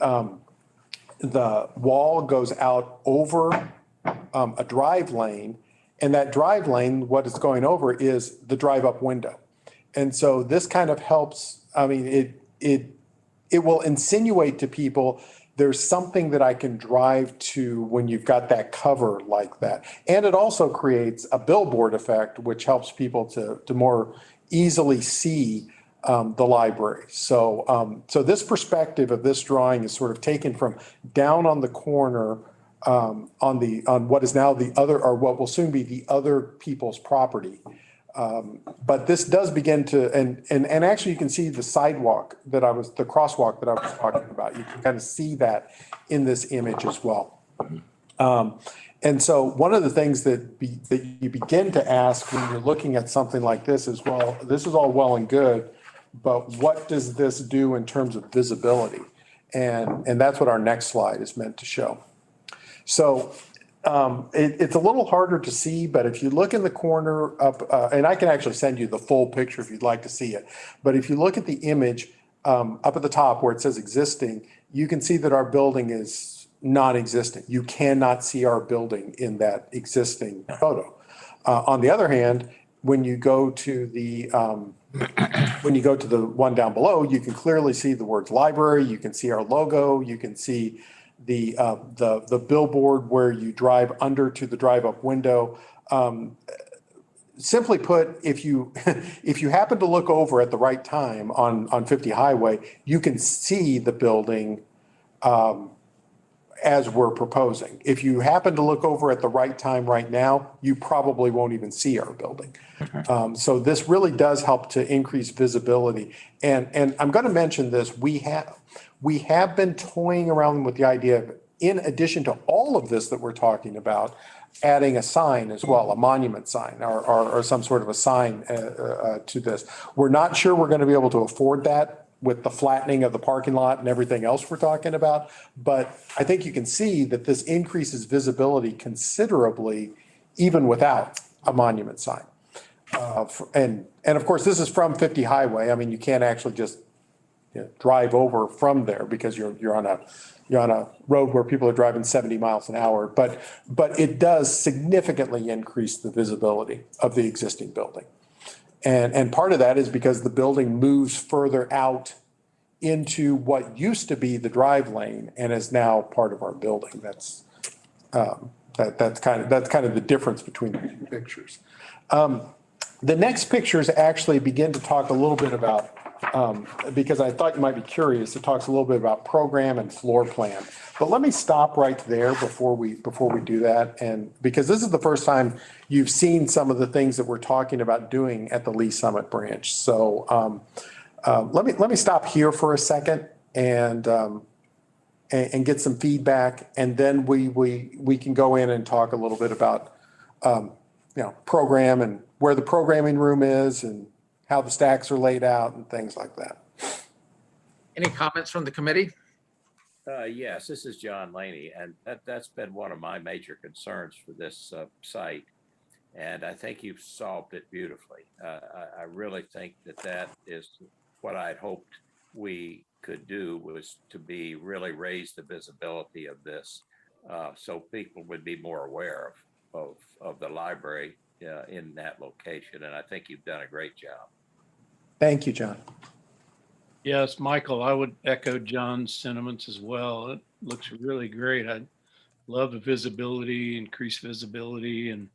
wall goes out over a drive lane, and that drive lane, what it's going over is the drive-up window. And so this kind of helps. I mean, it will insinuate to people there's something that I can drive to when you've got that cover like that. And it also creates a billboard effect, which helps people to more easily see the library. So this perspective of this drawing is sort of taken from down on the corner on what is now the other, or what will soon be the other people's property. But this does begin to, and actually you can see the sidewalk the crosswalk that I was talking about. You can kind of see that in this image as well. And so one of the things that you begin to ask when you're looking at something like this is, well, this is all well and good, but what does this do in terms of visibility? And that's what our next slide is meant to show. So it's a little harder to see, but if you look in the corner up, and I can actually send you the full picture if you'd like to see it. But if you look at the image up at the top where it says existing, you can see that our building is non-existent. You cannot see our building in that existing photo. On the other hand, when you go to the one down below, you can clearly see the words library. You can see our logo. You can see the billboard where you drive under to the drive-up window. Simply put, if you happen to look over at the right time on 50 Highway, you can see the building as we're proposing. If you happen to look over at the right time right now, you probably won't even see our building. So this really does help to increase visibility. And I'm going to mention this, we have been toying around with the idea of, in addition to all of this that we're talking about, adding a sign as well, a monument sign or some sort of a sign to this. We're not sure we're going to be able to afford that with the flattening of the parking lot and everything else we're talking about. But I think you can see that this increases visibility considerably, even without a monument sign. And of course, this is from 50 Highway. I mean, you can't actually just drive over from there because you're on a road where people are driving 70 miles an hour. But it does significantly increase the visibility of the existing building. And part of that is because the building moves further out into what used to be the drive lane and is now part of our building. That's kind of the difference between the two pictures. The next pictures actually begin to talk a little bit about, because I thought you might be curious, it talks a little bit about program and floor plan. But let me stop right there before we do that. And because this is the first time you've seen some of the things that we're talking about doing at the Lee Summit branch. So let me stop here for a second and get some feedback. And then we can go in and talk a little bit about, program and where the programming room is and how the stacks are laid out and things like that.
Any comments from the committee?
Yes, this is John Laney, and that's been one of my major concerns for this site. And I think you've solved it beautifully. I really think that is what I'd hoped we could do, was to really raise the visibility of this, so people would be more aware of the library in that location. And I think you've done a great job.
Thank you, John.
Yes, Michael, I would echo John's sentiments as well. It looks really great. I love the visibility, increased visibility, and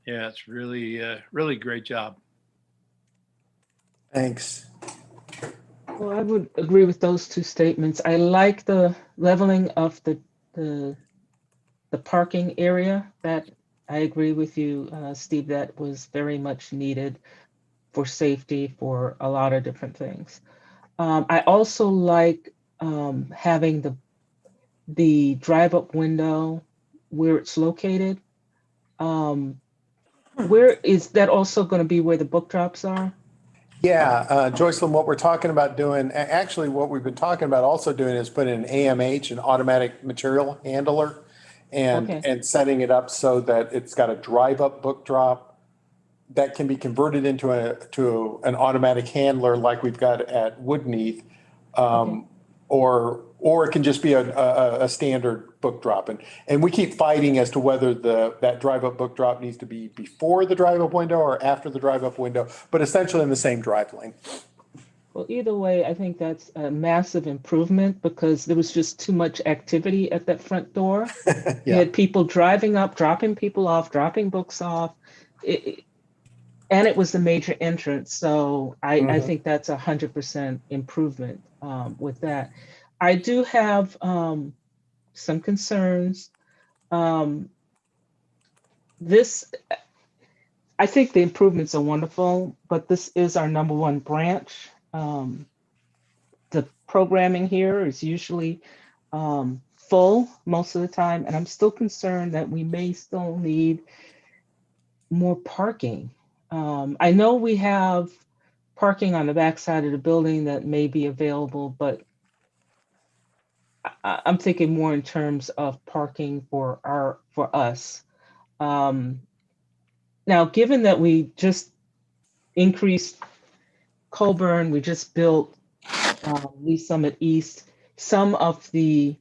yeah, it's really, really great job.
Thanks.
Well, I would agree with those two statements. I like the leveling of the parking area. That I agree with you, Steve. That was very much needed for safety, for a lot of different things. I also like having the drive-up window where it's located. Where is that also going to be where the book drops are?
Yeah, Joycelyn, what we're talking about doing, actually what we've been talking about also doing is putting an AMH, an automatic material handler, and setting it up so that it's got a drive-up book drop that can be converted into an automatic handler like we've got at Woodneath, or it can just be a standard book drop. And we keep fighting as to whether that drive-up book drop needs to be before the drive-up window or after the drive-up window, but essentially in the same drive lane.
Well, either way, I think that's a massive improvement because there was just too much activity at that front door. You had people driving up, dropping people off, dropping books off. And it was the major entrance. So I think that's 100% improvement with that. I do have some concerns. I think the improvements are wonderful, but this is our number one branch. The programming here is usually full most of the time, and I'm still concerned that we may still need more parking. I know we have parking on the backside of the building that may be available, but I'm thinking more in terms of parking for us. Now, given that we just increased Colburn, we just built Lee Summit East, some of the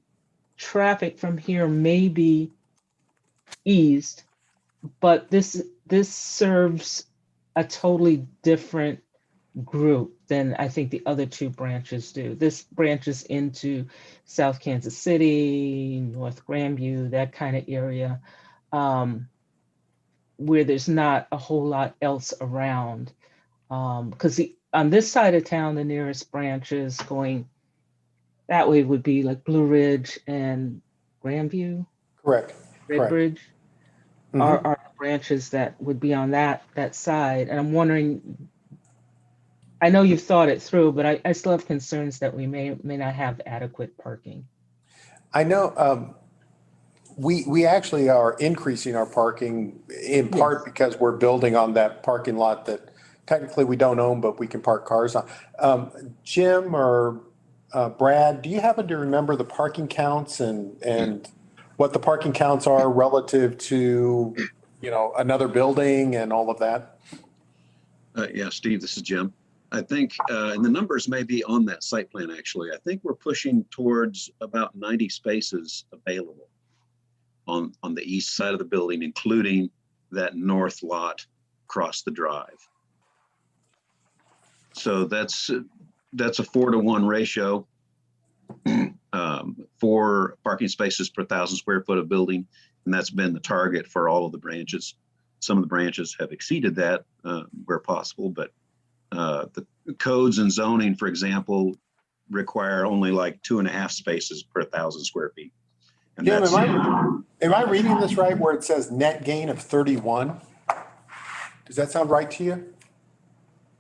traffic from here may be eased, but this serves a totally different group than I think the other two branches do. This branches into South Kansas City, North Grandview, that kind of area, where there's not a whole lot else around. Because on this side of town, the nearest branches going that way would be like Blue Ridge and Grandview.
Correct.
Redbridge are branches that would be on that side. And I'm wondering, I know you've thought it through, but I still have concerns that we may not have adequate parking.
I know we actually are increasing our parking in part because we're building on that parking lot that technically we don't own, but we can park cars on. Jim or Brad, do you happen to remember the parking counts and what the parking counts are relative to, another building and all of that?
Yeah, Steve, this is Jim. I think, and the numbers may be on that site plan, actually. I think we're pushing towards about 90 spaces available on the east side of the building, including that north lot across the drive. So that's a 4-to-1 ratio, 4 parking spaces per 1,000 square foot of building. And that's been the target for all of the branches. Some of the branches have exceeded that where possible, but the codes and zoning, for example, require only like 2.5 spaces per 1,000 square feet. And
Jim, am I reading this right where it says net gain of 31? Does that sound right to you?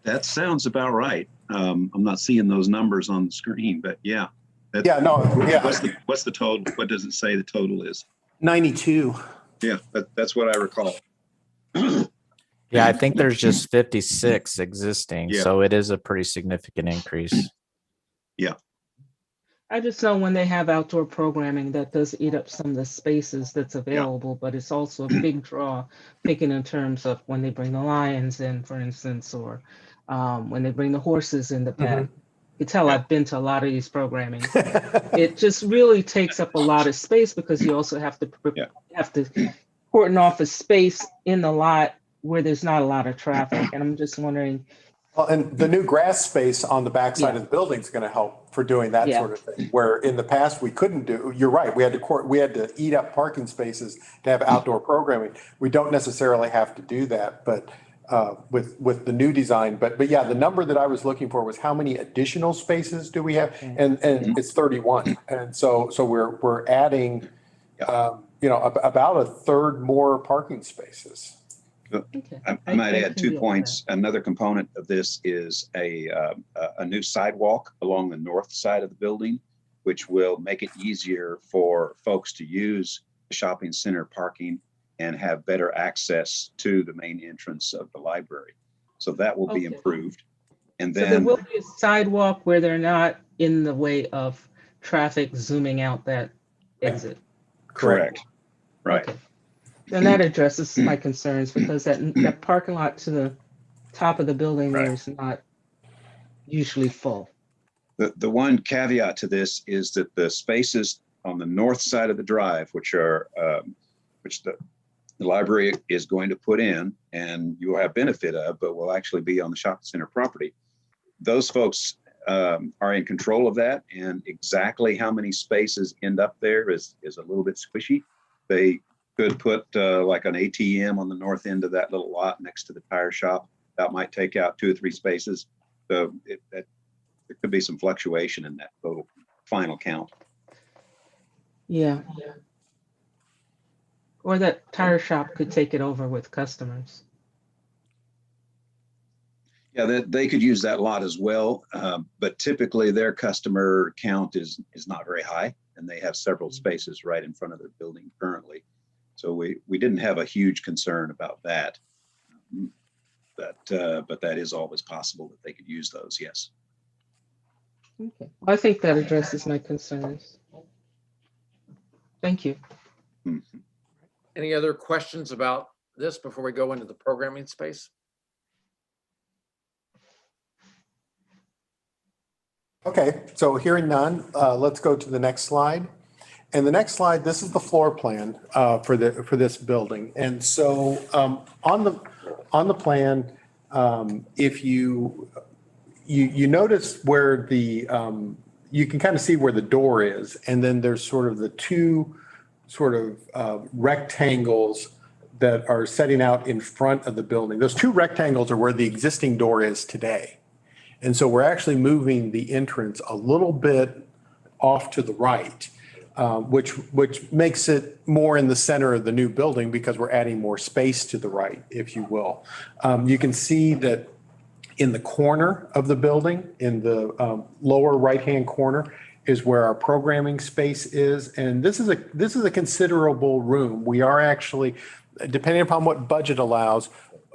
That sounds about right. I'm not seeing those numbers on the screen, but yeah. What's the total? What does it say the total is?
92.
Yeah, that's what I recall.
Yeah, I think there's just 56 existing,
Yeah.
so it is a pretty significant increase.
I just know when they have outdoor programming, that does eat up some of the spaces that's available, but it's also a big draw, thinking in terms of when they bring the lions in, for instance, or when they bring the horses in the pen. You can tell
Yeah.
I've been to a lot of these programmings. It just really takes up a lot of space because you also have to
Yeah.
cordon off a space in the lot where there's not a lot of traffic. And I'm just wondering,
Well, and the new grass space on the backside
Yeah.
of the building is going to help for doing that
Yeah.
sort of thing. Where in the past we couldn't do, you're right, we had to eat up parking spaces to have outdoor programming. We don't necessarily have to do that, but with the new design. But yeah, the number that I was looking for was how many additional spaces do we have? And it's 31. And so we're adding, about a third more parking spaces.
okay.
I might
I
add
can
2
deal with
points. Another component of this is a new sidewalk along the north side of the building, which will make it easier for folks to use the shopping center parking and have better access to the main entrance of the library. So that will be
Okay.
improved. And
So there
then,
will be a sidewalk where they're not in the way of traffic zooming out that exit.
correct, right.
Okay. Then that addresses my concerns because that parking lot to the top of the building there is not usually full.
The one caveat to this is that the spaces on the north side of the drive, which the library is going to put in and you will have benefit of, but will actually be on the shopping center property. Those folks are in control of that, and exactly how many spaces end up there is a little bit squishy. They could put like an ATM on the north end of that little lot next to the tire shop. That might take out 2 or 3 spaces. So there could be some fluctuation in that total final count.
Yeah. Or that tire shop could take it over with customers.
Yeah, they could use that lot as well, but typically their customer count is not very high, and they have several spaces right in front of their building currently. So we didn't have a huge concern about that, but that is always possible that they could use those. Yes.
Okay. Well, I think that addresses my concerns. Thank you.
Mhm.
Any other questions about this before we go into the programming space?
Okay, so hearing none, let's go to the next slide. And the next slide, this is the floor plan for this building. And so on the plan, if you notice where you can kind of see where the door is, and then there's sort of the two sort of rectangles that are setting out in front of the building. Those two rectangles are where the existing door is today. And so we're actually moving the entrance a little bit off to the right, which makes it more in the center of the new building because we're adding more space to the right, if you will. You can see that in the corner of the building, in the lower right-hand corner, is where our programming space is. And this is a considerable room. We are actually, depending upon what budget allows,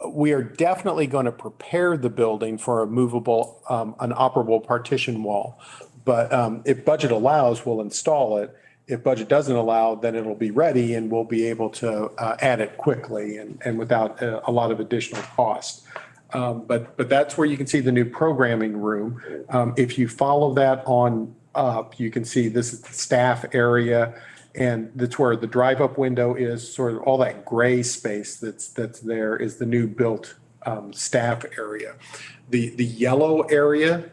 we are definitely going to prepare the building for a movable, an operable partition wall. But if budget allows, we'll install it. If budget doesn't allow, then it'll be ready and we'll be able to add it quickly and without a lot of additional cost. But that's where you can see the new programming room. If you follow that on up, you can see this is the staff area. And that's where the drive-up window is, sort of all that gray space that's there is the new built staff area. The yellow area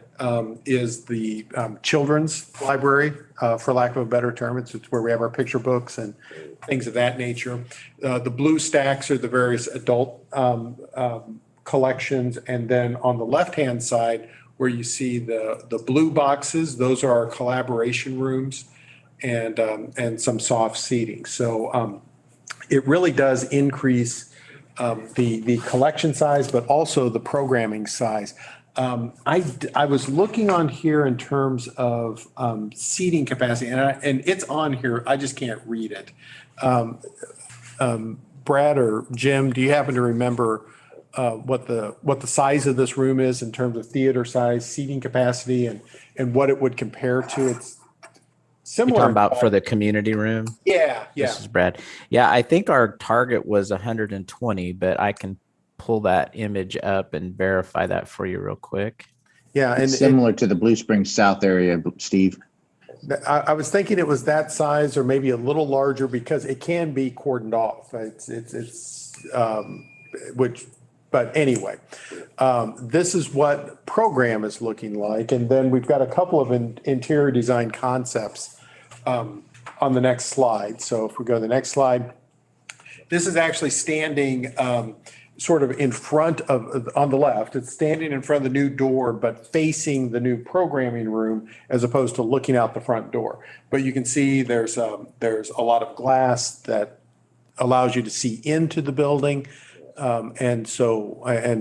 is the children's library, for lack of a better term. It's where we have our picture books and things of that nature. The blue stacks are the various adult collections. And then on the left-hand side, where you see the blue boxes, those are our collaboration rooms and some soft seating. So it really does increase the collection size, but also the programming size. I was looking on here in terms of seating capacity, and it's on here. I just can't read it. Brad or Jim, do you happen to remember what the size of this room is in terms of theater size, seating capacity, and what it would compare to. It's
You're
similar.
talking about for the community room?
Yeah, yeah.
This is Brad. Yeah, I think our target was 120, but I can pull that image up and verify that for you real quick.
Yeah, and
It's similar to the Blue Springs South area, Steve.
I was thinking it was that size or maybe a little larger because it can be cordoned off. But anyway, this is what program is looking like. And then we've got a couple of interior design concepts on the next slide. So if we go to the next slide, this is actually standing sort of in front of, on the left, it's standing in front of the new door, but facing the new programming room as opposed to looking out the front door. But you can see there's a lot of glass that allows you to see into the building. And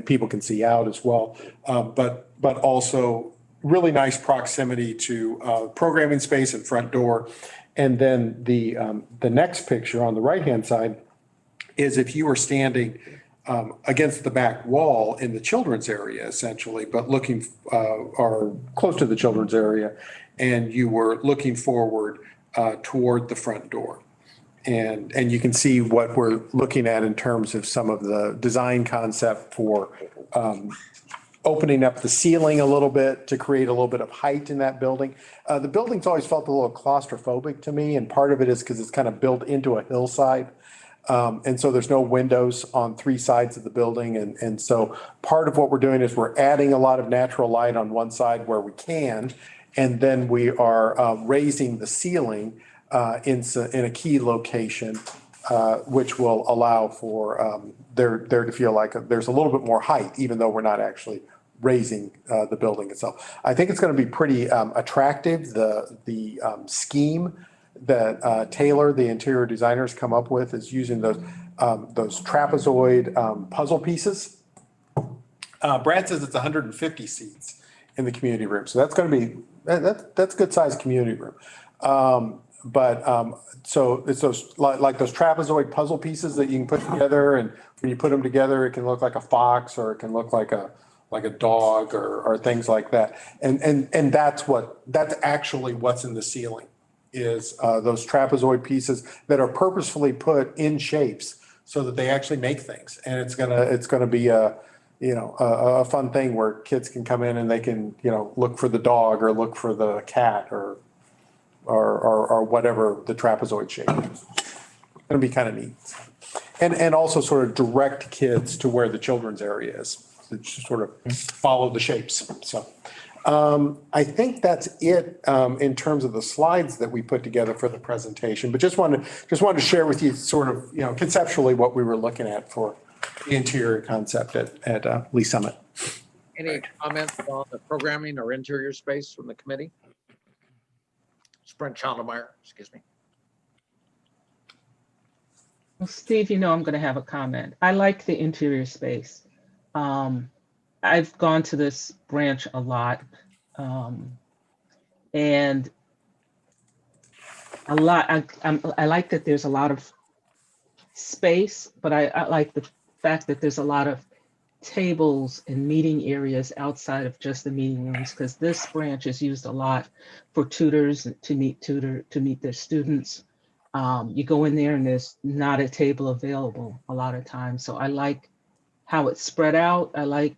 people can see out as well. But also really nice proximity to programming space and front door. And then the next picture on the right-hand side is if you were standing against the back wall in the children's area, essentially, but looking or close to the children's area, and you were looking forward toward the front door. And you can see what we're looking at in terms of some of the design concept for opening up the ceiling a little bit to create a little bit of height in that building. The building's always felt a little claustrophobic to me, and part of it is because it's kind of built into a hillside. And so there's no windows on three sides of the building. And so part of what we're doing is we're adding a lot of natural light on one side where we can, and then we are raising the ceiling in a key location, which will allow for there to feel like there's a little bit more height, even though we're not actually raising the building itself. I think it's going to be pretty attractive. The scheme that Taylor, the interior designers, come up with is using those trapezoid puzzle pieces. Brad says it's 150 seats in the community room, so that's going to be that's good sized community room. So it's those like those trapezoid puzzle pieces that you can put together, and when you put them together, it can look like a fox or it can look like a dog or things like that. And that's actually what's in the ceiling is those trapezoid pieces that are purposefully put in shapes so that they actually make things. And it's gonna be a fun thing where kids can come in and they can look for the dog or look for the cat or whatever the trapezoid shape is. It's gonna be kind of neat. And also sort of direct kids to where the children's area is. To just sort of follow the shapes. So I think that's it in terms of the slides that we put together for the presentation. But just wanted to share with you sort of conceptually what we were looking at for the interior concept at Lee Summit.
Any comments on the programming or interior space from the committee? Brent Chaldemeyer, excuse me.
Well, Steve, I'm going to have a comment. I like the interior space. I've gone to this branch a lot, and I like that there's a lot of space, but I like the fact that there's a lot of tables and meeting areas outside of just the meeting rooms, because this branch is used a lot for tutors to meet their students. You go in there and there's not a table available a lot of times. So I like how it's spread out. I like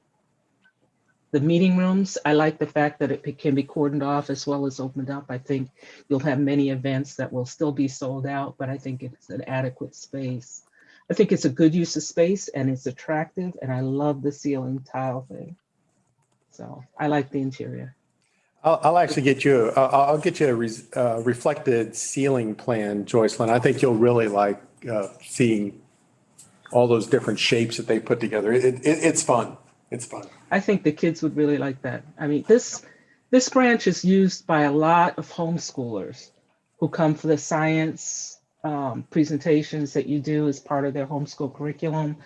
the meeting rooms. I like the fact that it can be cordoned off as well as opened up. I think you'll have many events that will still be sold out, but I think it's an adequate space. I think it's a good use of space and it's attractive, and I love the ceiling tile thing. So I like the interior.
I'll actually get you, I'll get you a reflected ceiling plan, Joycelyn. I think you'll really like seeing all those different shapes that they put together. It's fun. It's fun.
I think the kids would really like that. I mean, this branch is used by a lot of homeschoolers who come for the science presentations that you do as part of their homeschool curriculum.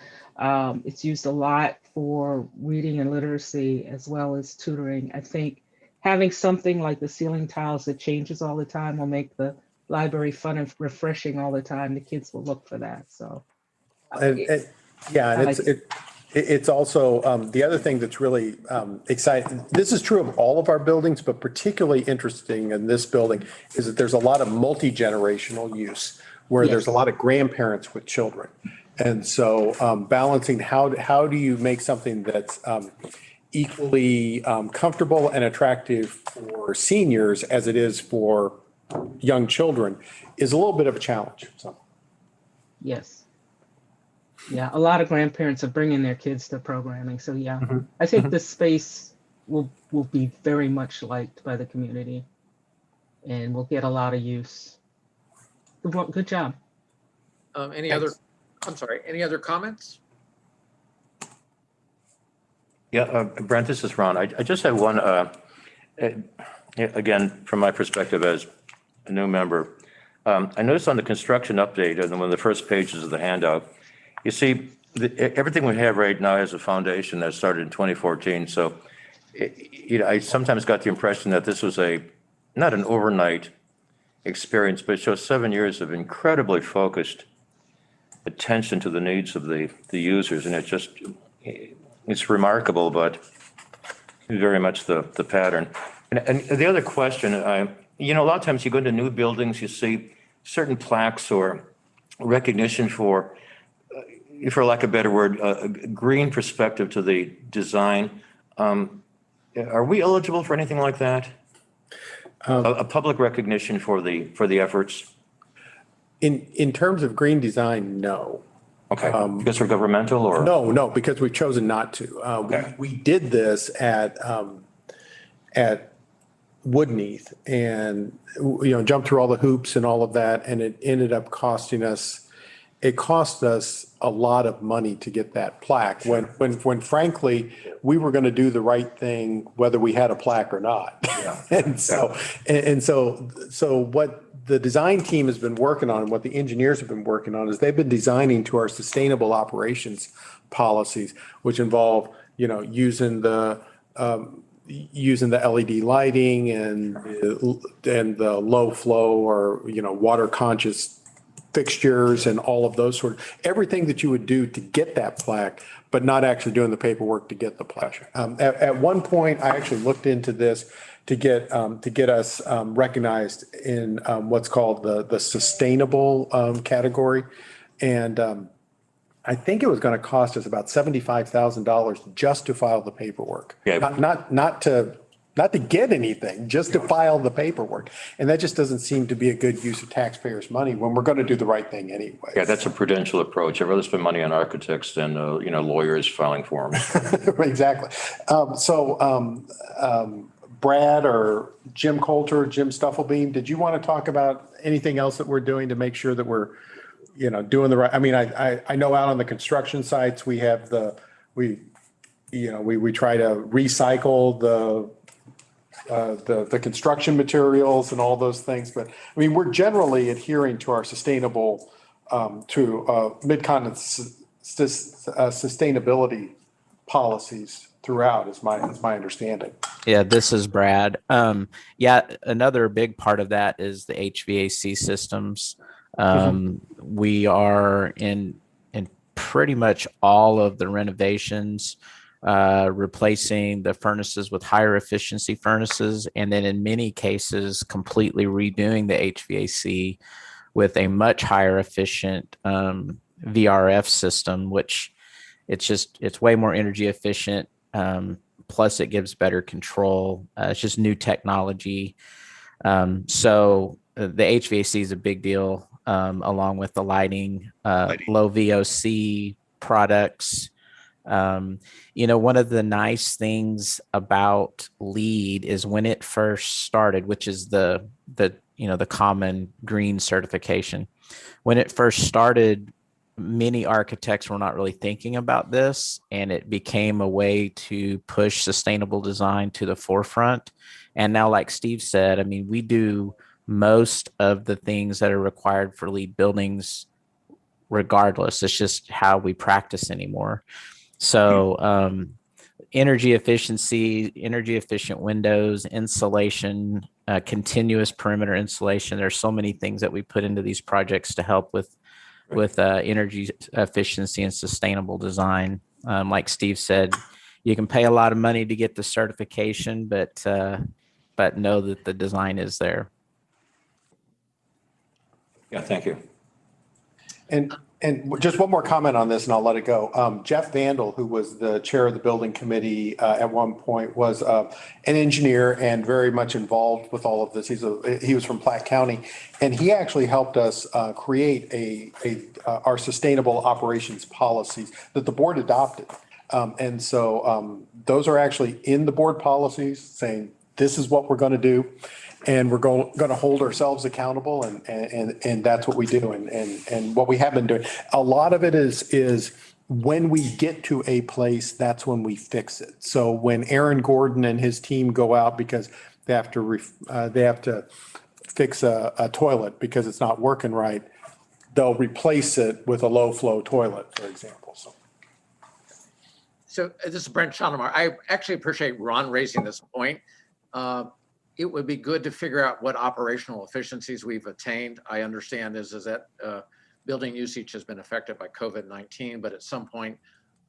It's used a lot for reading and literacy as well as tutoring. I think having something like the ceiling tiles that changes all the time will make the library fun and refreshing all the time. The kids will look for that. So
It's also, the other thing that's really exciting, this is true of all of our buildings, but particularly interesting in this building is that there's a lot of multi-generational use where there's a
Yes.
lot of grandparents with children. And so balancing how do you make something that's equally comfortable and attractive for seniors as it is for young children is a little bit of a challenge, so.
Yes. Yeah, a lot of grandparents are bringing their kids to programming. So yeah,
Mhm.
I think this space will be very much liked by the community and will get a lot of use. Good job.
Any other, I'm sorry, any other comments?
Yeah, Brent, this is Ron. I just have one, again, from my perspective as a new member. I noticed on the construction update, and one of the first pages of the handout, you see, everything we have right now has a foundation that started in 2014. So, I sometimes got the impression that this was not an overnight experience, but it shows 7 years of incredibly focused attention to the needs of the users. And it's remarkable, but very much the pattern. And the other question, a lot of times you go into new buildings, you see certain plaques or recognition for lack of a better word, a green perspective to the design. Are we eligible for anything like that? A public recognition for the efforts?
In terms of green design, no.
Okay, because we're governmental or?
No, because we've chosen not to.
Okay.
We did this at Woodneath and, jumped through all the hoops and all of that. And it ended up it cost us a lot of money to get that plaque when frankly, we were going to do the right thing, whether we had a plaque or not.
Yeah.
And so what the design team has been working on and what the engineers have been working on is they've been designing to our sustainable operations policies, which involve, using the LED lighting and the low flow or, water conscious fixtures and all of those everything that you would do to get that plaque, but not actually doing the paperwork to get the plaque. At one point, I actually looked into this to get us recognized in what's called the sustainable category. And I think it was going to cost us about $75,000 just to file the paperwork.
Yeah.
Not to get anything, just to file the paperwork. And that just doesn't seem to be a good use of taxpayers' money when we're going to do the right thing anyway.
Yeah, that's a prudential approach. I'd rather spend money on architects than, lawyers filing forms.
Exactly. Brad or Jim Coulter, Jim Stufflebeam, did you want to talk about anything else that we're doing to make sure that we're, doing the right? I mean, I know out on the construction sites, we have we try to recycle the construction materials and all those things. But I mean, we're generally adhering to our sustainable, mid-continent sustainability policies throughout is my understanding.
Yeah, this is Brad. Another big part of that is the HVAC systems. We are in pretty much all of the renovations, replacing the furnaces with higher efficiency furnaces, and then in many cases, completely redoing the HVAC with a much higher efficient VRF system, which it's way more energy efficient. Plus it gives better control. It's just new technology. So the HVAC is a big deal, along with the lighting, low VOC products. One of the nice things about LEED is when it first started, which is the common green certification. When it first started, many architects were not really thinking about this, and it became a way to push sustainable design to the forefront. And now, like Steve said, I mean, we do most of the things that are required for LEED buildings regardless. It's just how we practice anymore. So energy efficiency, energy efficient windows, insulation, continuous perimeter insulation. There's so many things that we put into these projects to help with energy efficiency and sustainable design. Like Steve said, you can pay a lot of money to get the certification, but know that the design is there.
Yeah, thank you.
And just one more comment on this and I'll let it go. Jeff Vandal, who was the chair of the building committee at one point, was an engineer and very much involved with all of this. He was from Platte County, and he actually helped us create our sustainable operations policies that the board adopted. And so those are actually in the board policies saying, this is what we're going to do. And we're going to hold ourselves accountable, and that's what we do. And what we have been doing, a lot of it is when we get to a place, that's when we fix it. So when Aaron Gordon and his team go out because they have to fix a toilet because it's not working right, they'll replace it with a low flow toilet, for example.
So this is Brent Schoenemeyer. I actually appreciate Ron raising this point. It would be good to figure out what operational efficiencies we've attained. I understand is that building usage has been affected by COVID-19, but at some point,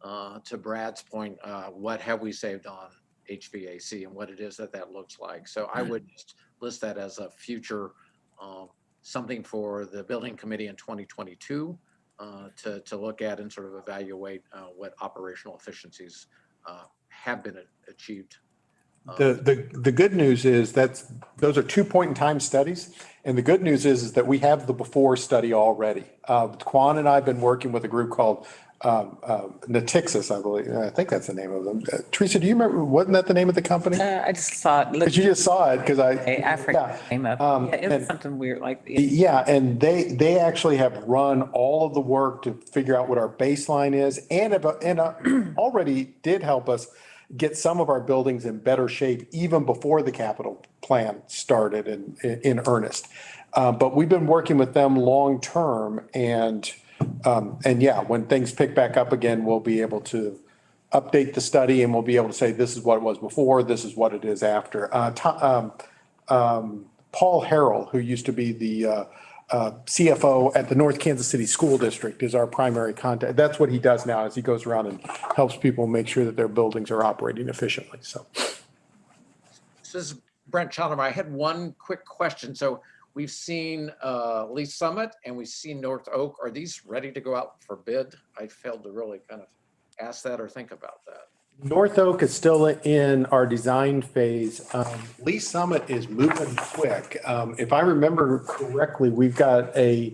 to Brad's point, what have we saved on HVAC and what it is that looks like. So I would just list that as a future something for the building committee in 2022 to look at and sort of evaluate what operational efficiencies have been achieved.
The good news is those are 2 point in time studies. And the good news is that we have the before study already. Quan and I have been working with a group called Natixis, I believe. I think that's the name of them. Teresa, do you remember, wasn't that the name of the company?
I just saw it.
But you just saw it because
I forgot the name of it. Yeah, it was something weird like
Yeah, and they actually have run all of the work to figure out what our baseline is and already did help us get some of our buildings in better shape even before the capital plan started in earnest. But we've been working with them long term, and yeah, when things pick back up again, we'll be able to update the study and we'll be able to say this is what it was before, this is what it is after. Paul Harrell, who used to be the CFO at the North Kansas City School District, is our primary contact. That's what he does now, is he goes around and helps people make sure that their buildings are operating efficiently. So
this is Brent Schoenemeyer. I had one quick question. So we've seen Lee Summit and we've seen North Oak. Are these ready to go out for bid? I failed to really kind of ask that or think about that.
North Oak is still in our design phase. Lee Summit is moving quick. If I remember correctly, we've got a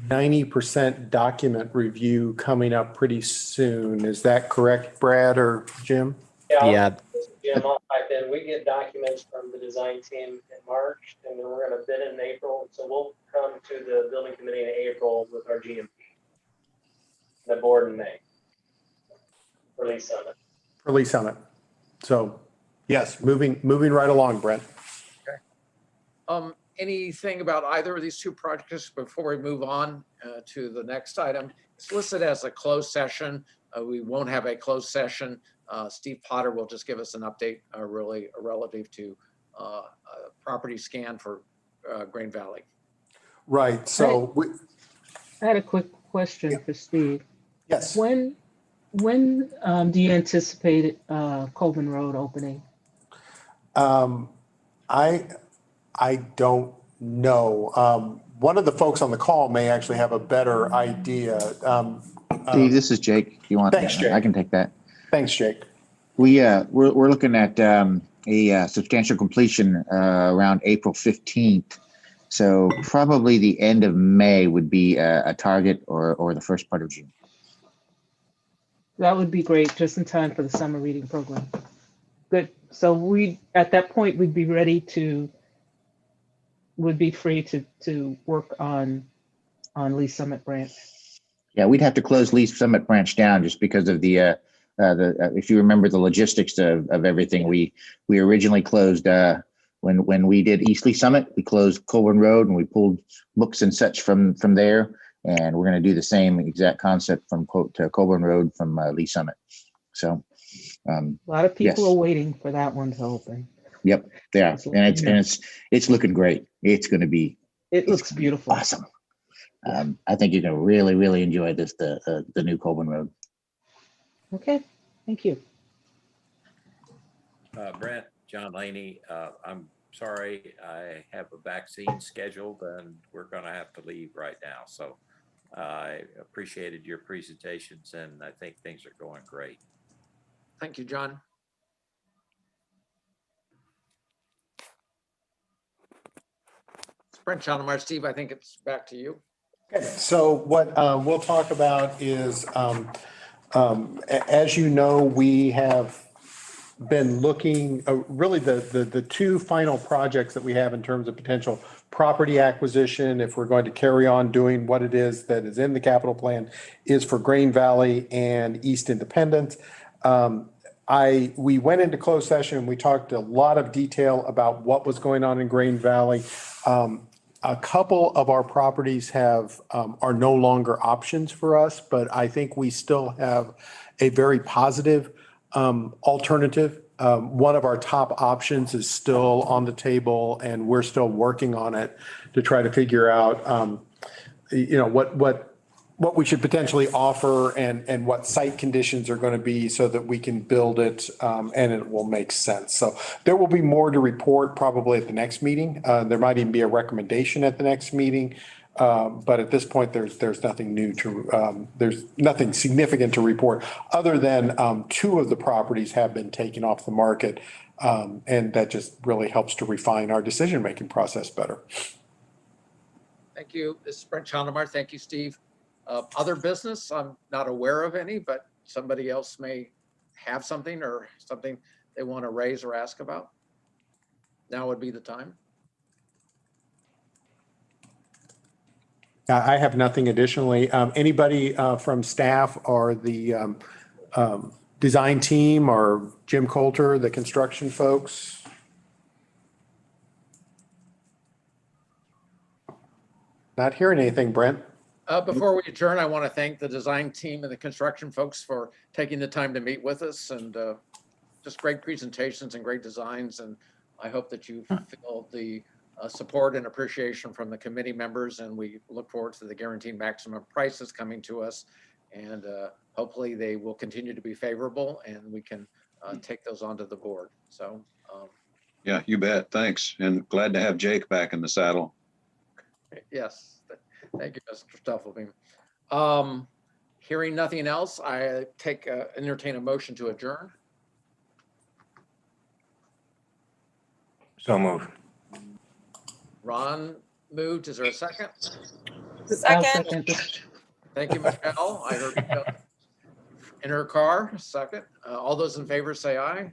90% document review coming up pretty soon. Is that correct, Brad or Jim?
Yeah.
Jim, I'll pipe in. We get documents from the design team in March, and then we're going to bid in April. So we'll come to the building committee in April with our GMP. The board in May. For Lee Summit.
For Lee Summit. So yes, moving right along, Brent.
Okay. Anything about either of these two projects before we move on to the next item? It's listed as a closed session. We won't have a closed session. Steve Potter will just give us an update really relative to property scan for Grain Valley.
Right. So
I had a quick question for Steve.
Yes.
When do you anticipate Colvin Road opening?
I don't know. One of the folks on the call may actually have a better idea.
Steve, this is Jake. You want
Thanks,
that?
Jake.
I can take that.
Thanks, Jake.
We're looking at a substantial completion around April 15th. So probably the end of May would be a target, or the first part of June.
That would be great, just in time for the summer reading program. Good. So at that point, we'd be ready would be free to work on Lee Summit Branch.
Yeah, we'd have to close Lee Summit Branch down just because of the if you remember the logistics of everything. We originally closed when we did East Lee Summit, we closed Colburn Road and we pulled books and such from there. And we're going to do the same exact concept from Colburn Road from Lee Summit. So
a lot of people
yes.
are waiting for that one to open.
Yep, yeah, and it's looking great. It's going to be.
It looks beautiful.
Awesome. I think you're going to really enjoy this the new Colburn Road.
Okay, thank you.
Brent, John Laney, I'm sorry, I have a vaccine scheduled and we're going to have to leave right now. So I appreciated your presentations and I think things are going great.
Thank you, John. Brent Schoenemeyer, Steve, I think it's back to you.
Okay, so what we'll talk about is, as you know, we have been looking, really the two final projects that we have in terms of potential property acquisition, if we're going to carry on doing what it is that is in the capital plan, is for Green Valley and East Independent. We went into closed session and we talked a lot of detail about what was going on in Green Valley. A couple of our properties are no longer options for us, but I think we still have a very positive alternative. One of our top options is still on the table and we're still working on it to try to figure out, what we should potentially offer and what site conditions are going to be so that we can build it and it will make sense. So there will be more to report probably at the next meeting. There might even be a recommendation at the next meeting. But at this point, there's nothing new there's nothing significant to report other than two of the properties have been taken off the market. And that just really helps to refine our decision-making process better.
Thank you. This is Brent Schoenemeyer. Thank you, Steve. Other business, I'm not aware of any, but somebody else may have something or something they want to raise or ask about. Now would be the time.
I have nothing additionally. Anybody from staff or the design team or Jim Coulter, the construction folks? Not hearing anything, Brent.
Before we adjourn, I want to thank the design team and the construction folks for taking the time to meet with us and just great presentations and great designs. And I hope that you feel the support and appreciation from the committee members. And we look forward to the guaranteed maximum prices coming to us. And hopefully they will continue to be favorable and we can take those onto the board. So.
Yeah, you bet. Thanks. And glad to have Jake back in the saddle.
Yes. Thank you, Mr. Stuffelbeam. Hearing nothing else, I entertain a motion to adjourn.
So move.
Ron moved. Is there a second?
I'll
Second.
second this.
Thank you, Michelle. I heard Michelle in her car. Second. All those in favor say aye.